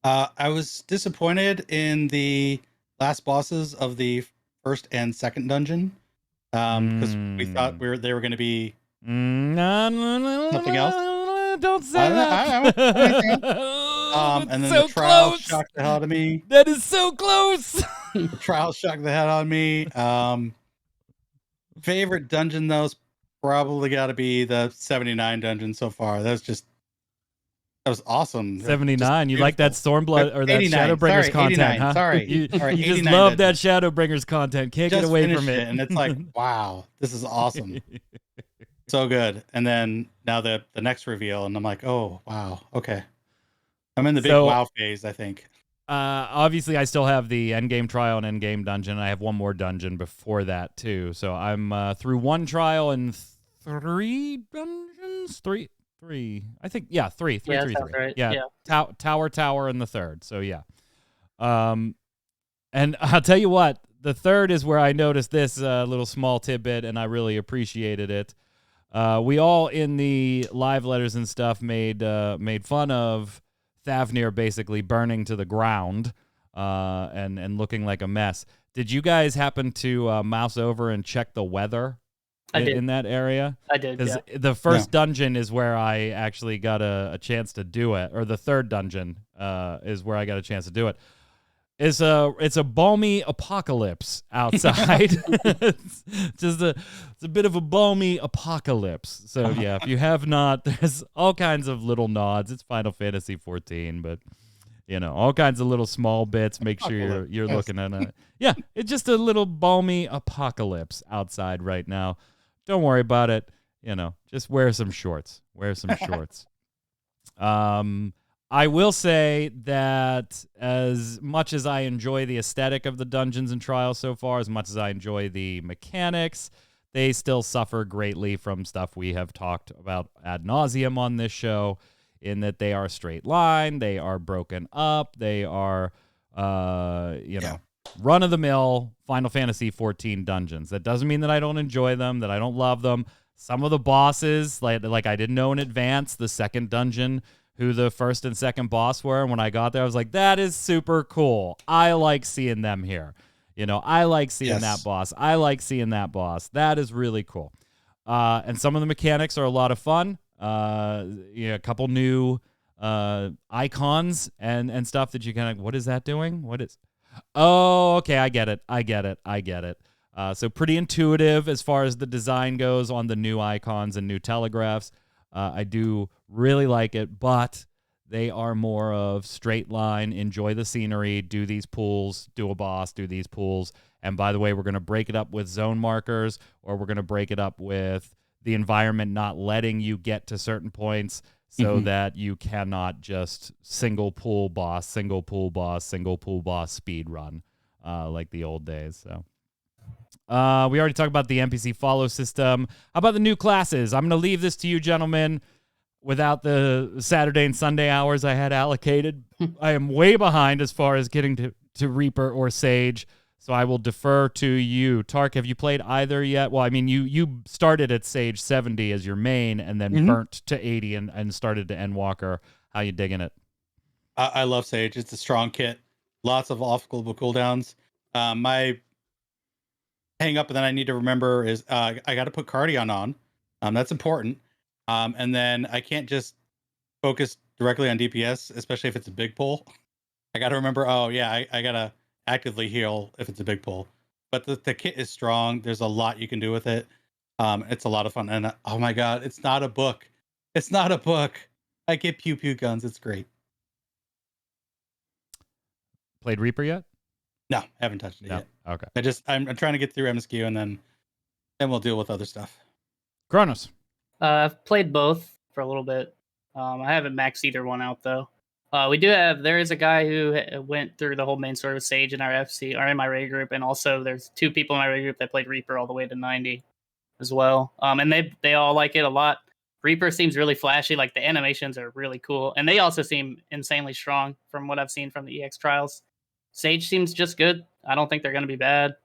I was disappointed in the last bosses of the first and second dungeon because we thought they were going to be something else. Don't say that. And then so the trial shocked the hell out of me. That is so close. The trial shocked the hell out of me. Favorite dungeon though's probably got to be the 79 dungeon so far. That was awesome. 79. You like that Stormblood or that Shadowbringers content, huh? Sorry. You just love that Shadowbringers content. Can't get away from it. And it's like, wow, this is awesome. So good. And then now the next reveal, and I'm like, oh, wow. Okay. I'm in the big WoW phase, I think. Obviously, I still have the endgame trial and endgame dungeon. I have one more dungeon before that, too. So I'm through 1 trial and 3 dungeons? 3. I think, yeah, 3. Yeah, sounds right. Yeah. Tower, and the 3rd. So, yeah. And I'll tell you what, the 3rd is where I noticed this little small tidbit, and I really appreciated it. We all in the live letters and stuff made fun of Thavnir basically burning to the ground and looking like a mess. Did you guys happen to mouse over and check the weather in that area? I did, because the first dungeon is where I actually got a chance to do it, or the 3rd dungeon is where I got a chance to do it. It's a balmy apocalypse outside. It's a bit of a balmy apocalypse. So yeah, if you have not, there's all kinds of little nods. It's Final Fantasy XIV, but all kinds of little small bits. Make sure you're looking at it. Yeah, it's just a little balmy apocalypse outside right now. Don't worry about it. Just wear some shorts. I will say that as much as I enjoy the aesthetic of the dungeons and trials so far, as much as I enjoy the mechanics, they still suffer greatly from stuff we have talked about ad nauseum on this show, in that they are straight line, they are broken up, they are, run-of-the-mill Final Fantasy XIV dungeons. That doesn't mean that I don't enjoy them, that I don't love them. Some of the bosses, like I didn't know in advance, the second dungeon, who the first and second boss were. And when I got there, I was like, that is super cool. I like seeing them here. I like seeing that boss. I like seeing that boss. That is really cool. And some of the mechanics are a lot of fun. A couple new icons and stuff that you kind of, what is that doing? What is... Oh, okay, I get it. So pretty intuitive as far as the design goes on the new icons and new telegraphs. I do really like it, but they are more of straight line, enjoy the scenery, do these pools, do a boss, do these pools. And by the way, we're going to break it up with zone markers, or we're going to break it up with the environment not letting you get to certain points so that you cannot just single pool boss speed run like the old days. So we already talked about the NPC follow system. How about the new classes? I'm going to leave this to you, gentlemen. Without the Saturday and Sunday hours I had allocated, I am way behind as far as getting to Reaper or Sage, so I will defer to you. Tark, have you played either yet? Well, I mean, you started at Sage 70 as your main and then burnt to 80 and started to Endwalker. How you digging it? I love Sage. It's a strong kit. Lots of off-global cooldowns. My hang up that I need to remember is I got to put Cardion on. That's important. And then I can't just focus directly on DPS, especially if it's a big pull. I got to remember, I got to actively heal if it's a big pull. But the kit is strong. There's a lot you can do with it. It's a lot of fun. And oh my God, it's not a book. I get pew pew guns. It's great. Played Reaper yet? No, haven't touched it yet. Okay. I'm trying to get through MSQ and then we'll deal with other stuff. Kronos. I've played both for a little bit. I haven't maxed either one out though. There is a guy who went through the whole main story with Sage in our FC or in my raid group, and also there's 2 people in my raid group that played Reaper all the way to 90 as well. And they all like it a lot. Reaper seems really flashy, like the animations are really cool, and they also seem insanely strong from what I've seen from the EX trials. Sage seems just good. I don't think they're going to be bad.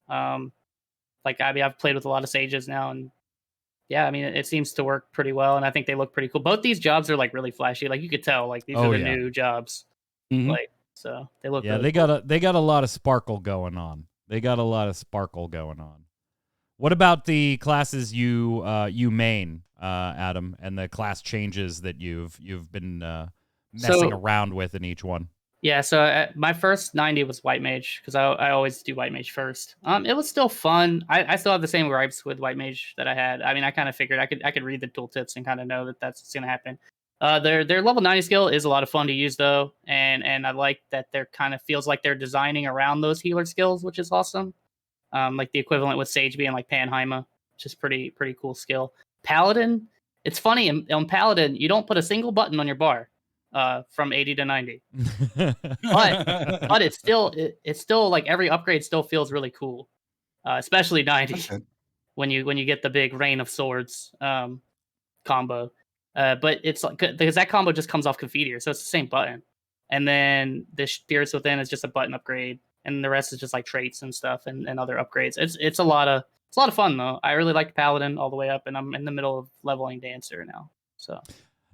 I've played with a lot of Sages now, and yeah, I mean, it seems to work pretty well, and I think they look pretty cool. Both these jobs are like really flashy. Like you could tell, like these are the new jobs. So they look. Yeah, really they got a lot of sparkle going on. What about the classes you main, Adam, and the class changes that you've been messing around with in each one? Yeah, so my first 90 was White Mage, because I always do White Mage first. It was still fun. I still have the same gripes with White Mage that I had. I mean, I kind of figured I could read the tooltips and kind of know that that's what's going to happen. Their level 90 skill is a lot of fun to use, though, and I like that they're kind of feels like they're designing around those healer skills, which is awesome. Like the equivalent with Sage being like Panheima, which is pretty cool skill. Paladin, it's funny, on Paladin, you don't put a single button on your bar. From 80 to 90, but it's still like every upgrade still feels really cool, especially 90 when you get the big Rain of Swords combo. But it's like because that combo just comes off Confiteor, so it's the same button, and then the Spirits Within is just a button upgrade, and the rest is just like traits and stuff and other upgrades. It's a lot of fun though. I really like Paladin all the way up, and I'm in the middle of leveling Dancer now, so.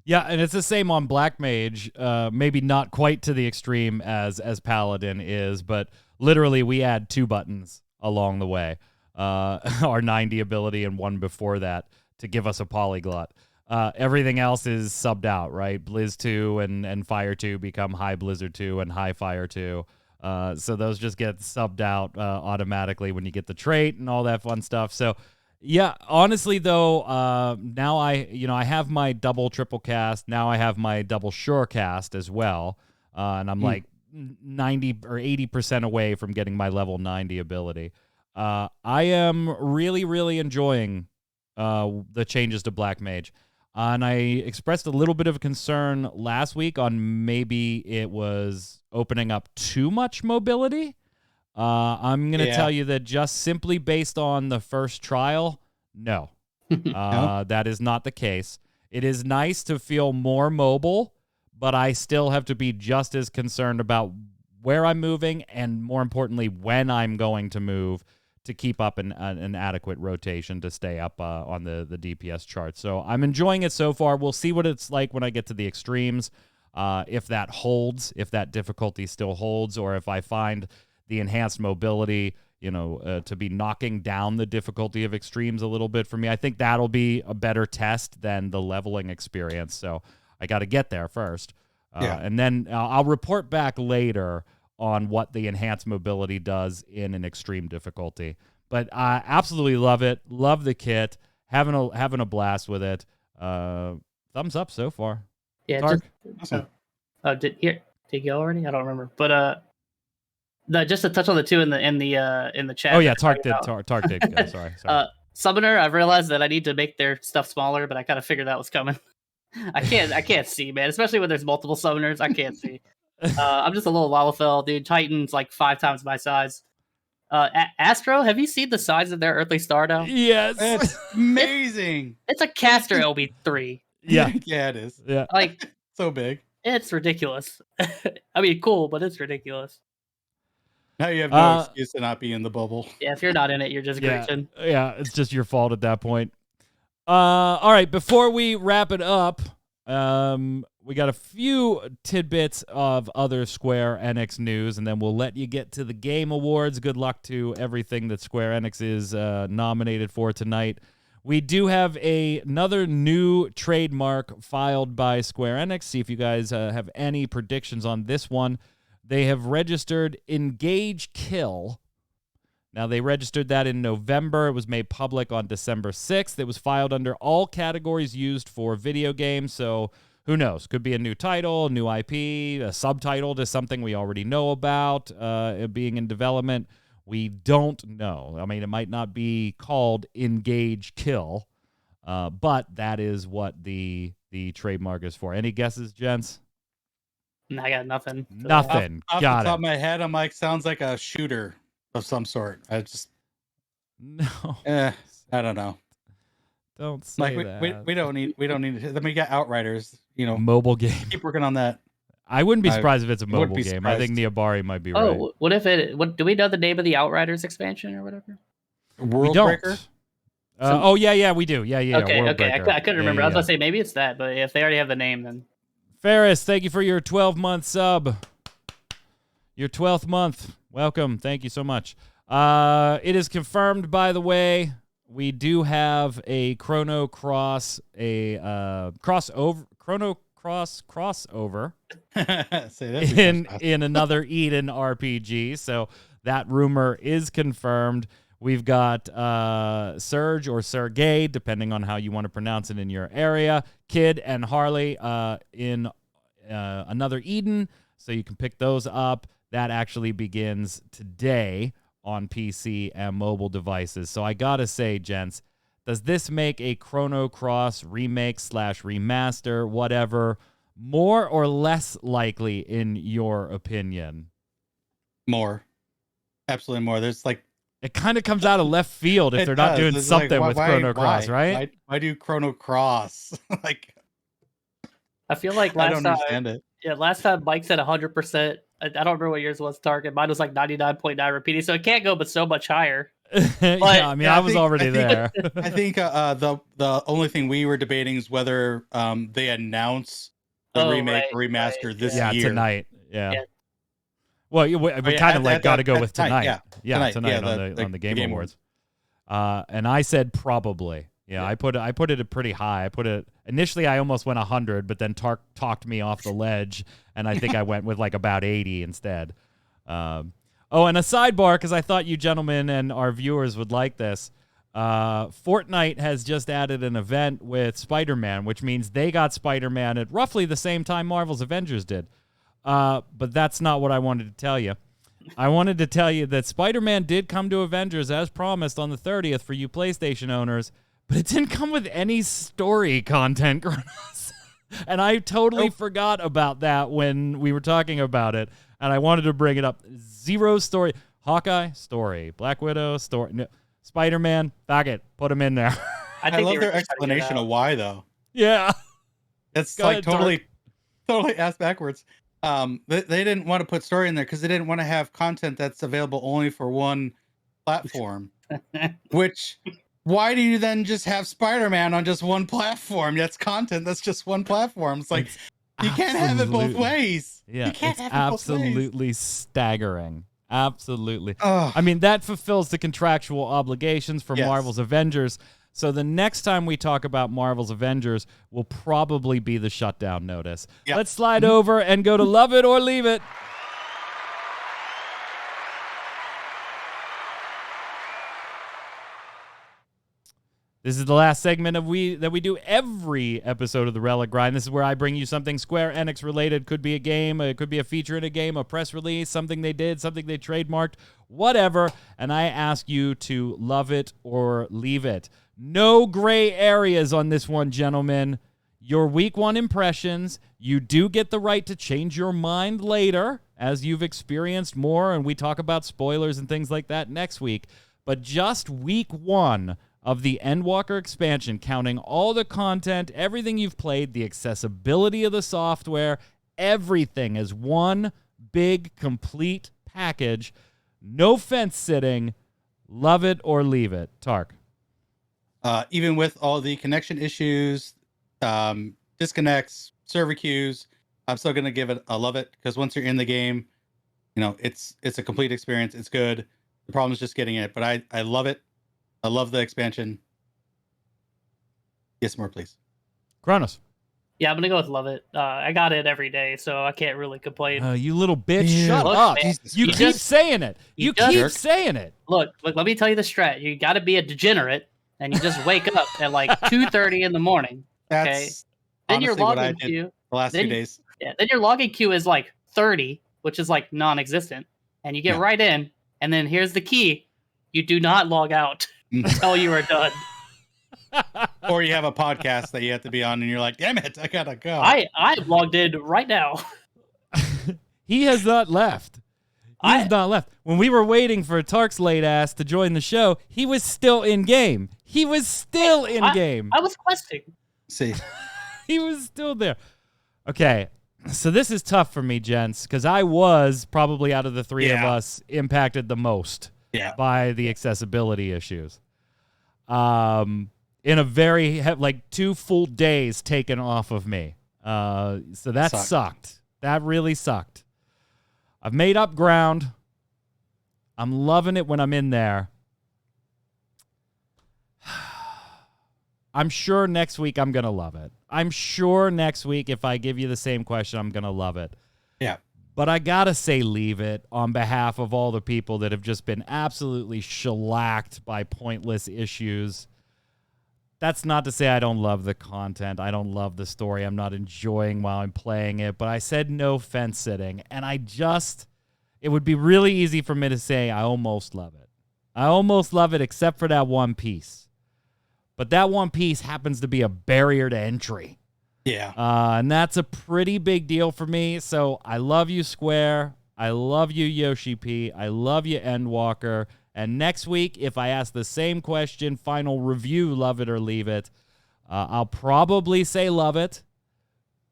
Yeah, and it's the same on Black Mage, maybe not quite to the extreme as Paladin is, but literally we add 2 buttons along the way, our 90 ability and one before that to give us a polyglot. Everything else is subbed out, right? Blizz 2 and Fire 2 become High Blizzard 2 and High Fire 2. So those just get subbed out automatically when you get the trait and all that fun stuff. So yeah, honestly though, now I have my double triple cast. Now I have my double sure cast as well. and I'm like 90 or 80% away from getting my level 90 ability. I am really, really enjoying the changes to Black Mage. And I expressed a little bit of concern last week on maybe it was opening up too much mobility. I'm going to tell you that just simply based on the first trial, no. That is not the case. It is nice to feel more mobile, but I still have to be just as concerned about where I'm moving and, more importantly, when I'm going to move to keep up an adequate rotation to stay up on the DPS chart. So I'm enjoying it so far. We'll see what it's like when I get to the extremes, if that holds, if that difficulty still holds, or if I find the enhanced mobility, to be knocking down the difficulty of extremes a little bit for me. I think that'll be a better test than the leveling experience. So I got to get there first. And then I'll report back later on what the enhanced mobility does in an extreme difficulty. But I absolutely love it. Love the kit. Having a blast with it. Thumbs up so far. Yeah. Tark. Awesome. Did you go already? I don't remember. But just to touch on the two in the chat. Oh yeah, Tark did. Tark did. Sorry. Summoner, I've realized that I need to make their stuff smaller, but I kind of figured that was coming. I can't see, man. Especially when there's multiple summoners, I can't see. I'm just a little Lalafell, dude. Titan's like 5 times my size. Astro, have you seen the size of their Earthly Star now? Yes. It's amazing. It's a caster LB3. Yeah. Yeah, it is. Yeah. Like, so big. it's ridiculous. I mean, cool, but it's ridiculous. Now you have no excuse to not be in the bubble. Yeah, if you're not in it, you're just glitching. Yeah, it's just your fault at that point. All right, before we wrap it up, we got a few tidbits of other Square Enix news, and then we'll let you get to the Game Awards. Good luck to everything that Square Enix is nominated for tonight. We do have another new trademark filed by Square Enix. See if you guys have any predictions on this one. They have registered Engage Kill. Now, they registered that in November. It was made public on December 6th. It was filed under all categories used for video games, so who knows? Could be a new title, a new IP, a subtitle to something we already know about it being in development. We don't know. I mean, it might not be called Engage Kill, but that is what the trademark is for. Any guesses, gents? I got nothing. Nothing. Off Got the top it. of my head, I'm like, sounds like a shooter of some sort. I just no. I don't know. Don't say like that. we don't need then we got Outriders, mobile game. Keep working on that. I wouldn't be surprised if it's a mobile be game. I think surprised. Niabari might be right. Oh, what if do we know the name of the Outriders expansion or whatever? World We don't. Breaker? Yeah, we do. Yeah. Okay. World Breaker. I couldn't remember. I was gonna say maybe it's that, but if they already have the name, then. Ferris, thank you for your 12-month sub. Your 12th month. Welcome. Thank you so much. It is confirmed, by the way. We do have a Chrono Cross, crossover Say that in another Eden RPG. So that rumor is confirmed. We've got Serge or Sergey, depending on how you want to pronounce it in your area. Kid and Harley in another Eden, so you can pick those up. That actually begins today on PC and mobile devices. So I gotta say, gents, does this make a Chrono Cross remake / remaster, whatever, more or less likely in your opinion? More. Absolutely more. There's like it kind of comes out of left field if they're not doing It's something like, with Chrono Cross, right? Why do Chrono Cross? Like, I feel like I don't understand it. Yeah, last time Mike said 100%. I don't remember what yours was, Target. Mine was like 99.9 repeating, so it can't go but so much higher. Yeah, I mean, I was already there. I think the only thing we were debating is whether they announce the remake or remaster this year. Tonight. Yeah. Well, we kind of like got to go with tonight. Tonight on the Game Awards. And I said probably. Yeah, I put it pretty high. Initially I almost went 100, but then talked me off the ledge, and I think I went with like about 80 instead. And a sidebar, because I thought you gentlemen and our viewers would like this. Fortnite has just added an event with Spider-Man, which means they got Spider-Man at roughly the same time Marvel's Avengers did. But that's not what I wanted to tell you. I wanted to tell you that Spider-Man did come to Avengers as promised on the 30th for you PlayStation owners, but it didn't come with any story content, Kronos. And I totally forgot about that when we were talking about it, and I wanted to bring it up. Zero story. Hawkeye, story. Black Widow, story. No. Spider-Man, fuck it. Put him in there. I love their explanation of why, though. Yeah. It's totally ass backwards. They didn't want to put story in there because they didn't want to have content that's available only for one platform. Which, why do you then just have Spider-Man on just one platform? That's content that's just one platform. It's like, you can't have it both ways. Yeah, you can't it's have it both ways. absolutely staggering. Absolutely. I mean, that fulfills the contractual obligations for Marvel's Avengers. So the next time we talk about Marvel's Avengers will probably be the shutdown notice. Yep. Let's slide over and go to Love It or Leave It. This is the last segment that we do every episode of the Relic Grind. This is where I bring you something Square Enix related. Could be a game, it could be a feature in a game, a press release, something they did, something they trademarked, whatever. And I ask you to love it or leave it. No gray areas on this one, gentlemen. Your week one impressions, you do get the right to change your mind later as you've experienced more, and we talk about spoilers and things like that next week. But just week one of the Endwalker expansion, counting all the content, everything you've played, the accessibility of the software, everything as one big, complete package. No fence sitting. Love it or leave it. Tark. Even with all the connection issues, disconnects, server queues, I'm still going to give it a love it, because once you're in the game, it's a complete experience. It's good. The problem is just getting it, but I love it. I love the expansion. Yes, more, please. Kronos. Yeah, I'm going to go with love it. I got it every day, so I can't really complain. You little bitch. Shut up. Man, you keep saying it. You keep saying it. Look, let me tell you the strat. You got to be a degenerate, and you just wake up at like 2:30 in the morning. Okay? Then your login queue. The last 2 days. Yeah, then your login queue is like 30, which is like non-existent. And you get right in, and then here's the key. You do not log out until you are done. Or you have a podcast that you have to be on, and you're like, damn it, I gotta go. I logged in right now. He has not left. He's not left. When we were waiting for Tark's late ass to join the show, he was still in game. He was still in game. I was questing. See. He was still there. Okay, so this is tough for me, gents, because I was probably out of the three of us impacted the most by the accessibility issues. In a very, 2 full days taken off of me. So that sucked. That really sucked. I've made up ground. I'm loving it when I'm in there. I'm sure next week I'm going to love it. I'm sure next week if I give you the same question, I'm going to love it. Yeah. But I got to say leave it on behalf of all the people that have just been absolutely shellacked by pointless issues. That's not to say I don't love the content. I don't love the story. I'm not enjoying while I'm playing it. But I said no fence sitting. And it would be really easy for me to say I almost love it. I almost love it except for that one piece. But that one piece happens to be a barrier to entry. Yeah. And that's a pretty big deal for me. So I love you, Square. I love you, Yoshi P. I love you, Endwalker. And next week, if I ask the same question, final review, love it or leave it, I'll probably say love it.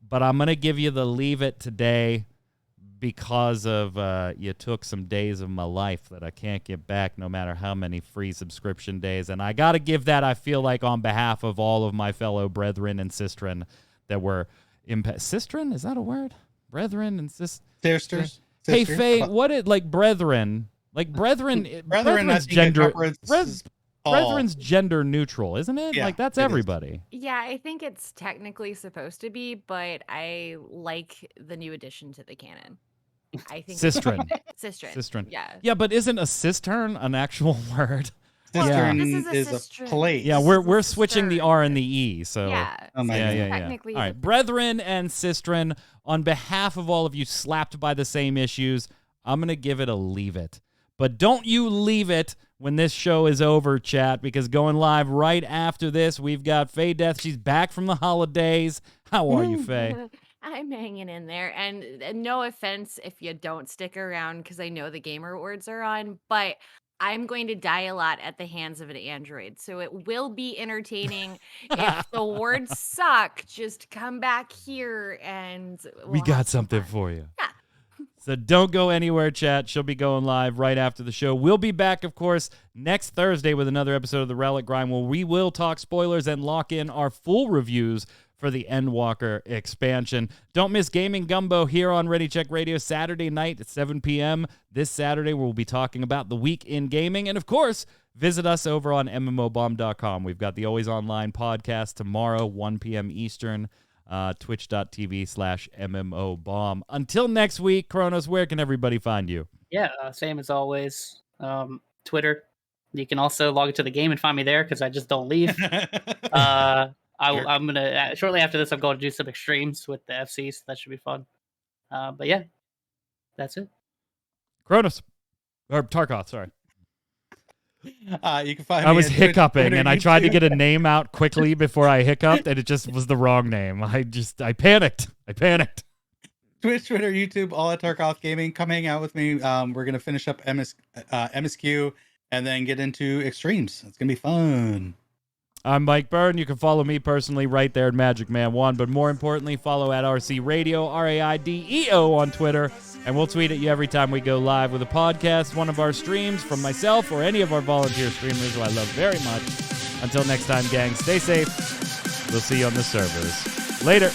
But I'm going to give you the leave it today because of you took some days of my life that I can't get back no matter how many free subscription days. And I got to give that, I feel like, on behalf of all of my fellow brethren and sistren that were sistren? Is that a word? Brethren and sisters? Hey, Faye, what it like brethren? Like brethren's gender. Brethren's gender neutral, isn't it? Yeah, that's everybody. Yeah, I think it's technically supposed to be, but I like the new addition to the canon. I think Sistren. Sistren. Sistren. Yeah. Yeah, but isn't a cistern an actual word? Cistern this is a is a cistern. place. Yeah, This we're is a switching the cistern. R and the E. So Yeah. Oh my yeah, God. yeah, yeah. Technically All right, the- brethren and sistren, on behalf of all of you slapped by the same issues, I'm gonna give it a leave it. But don't you leave it when this show is over, chat, because going live right after this, we've got Faye Death. She's back from the holidays. How are you, Faye? I'm hanging in there. And no offense if you don't stick around, because I know the Gamer Awards are on, but I'm going to die a lot at the hands of an android. So it will be entertaining. If the awards suck, just come back here and We we'll got have some something fun. for you. Yeah. So don't go anywhere, chat. She'll be going live right after the show. We'll be back, of course, next Thursday with another episode of the Relic Grind, where we will talk spoilers and lock in our full reviews for the Endwalker expansion. Don't miss Gaming Gumbo here on Ready Check Radio Saturday night at 7 p.m. This Saturday, we'll be talking about the week in gaming. And, of course, visit us over on mmobomb.com. We've got the Always Online podcast tomorrow, 1 p.m. Eastern. Twitch.tv/MMOBomb. Until next week, Kronos, where can everybody find you? Yeah, same as always. Twitter. You can also log into the game and find me there because I just don't leave. I'm gonna shortly after this. I'm going to do some extremes with the FC, so that should be fun. But yeah, that's it. Kronos. Or Tarkoth, sorry. You can find I me was at Twitch, hiccuping, Twitter, and I tried to YouTube. get a name out quickly before I hiccuped, and it just was the wrong name. I panicked. Twitch, Twitter, YouTube, all at Tarkoth Gaming. Come hang out with me. We're gonna finish up MSQ and then get into extremes. It's gonna be fun. I'm Mike Byrne. You can follow me personally right there at Magic Man 1, but more importantly, follow at RC Radio, RAIDEO on Twitter, and we'll tweet at you every time we go live with a podcast, one of our streams from myself or any of our volunteer streamers who I love very much. Until next time, gang, stay safe. We'll see you on the servers. Later.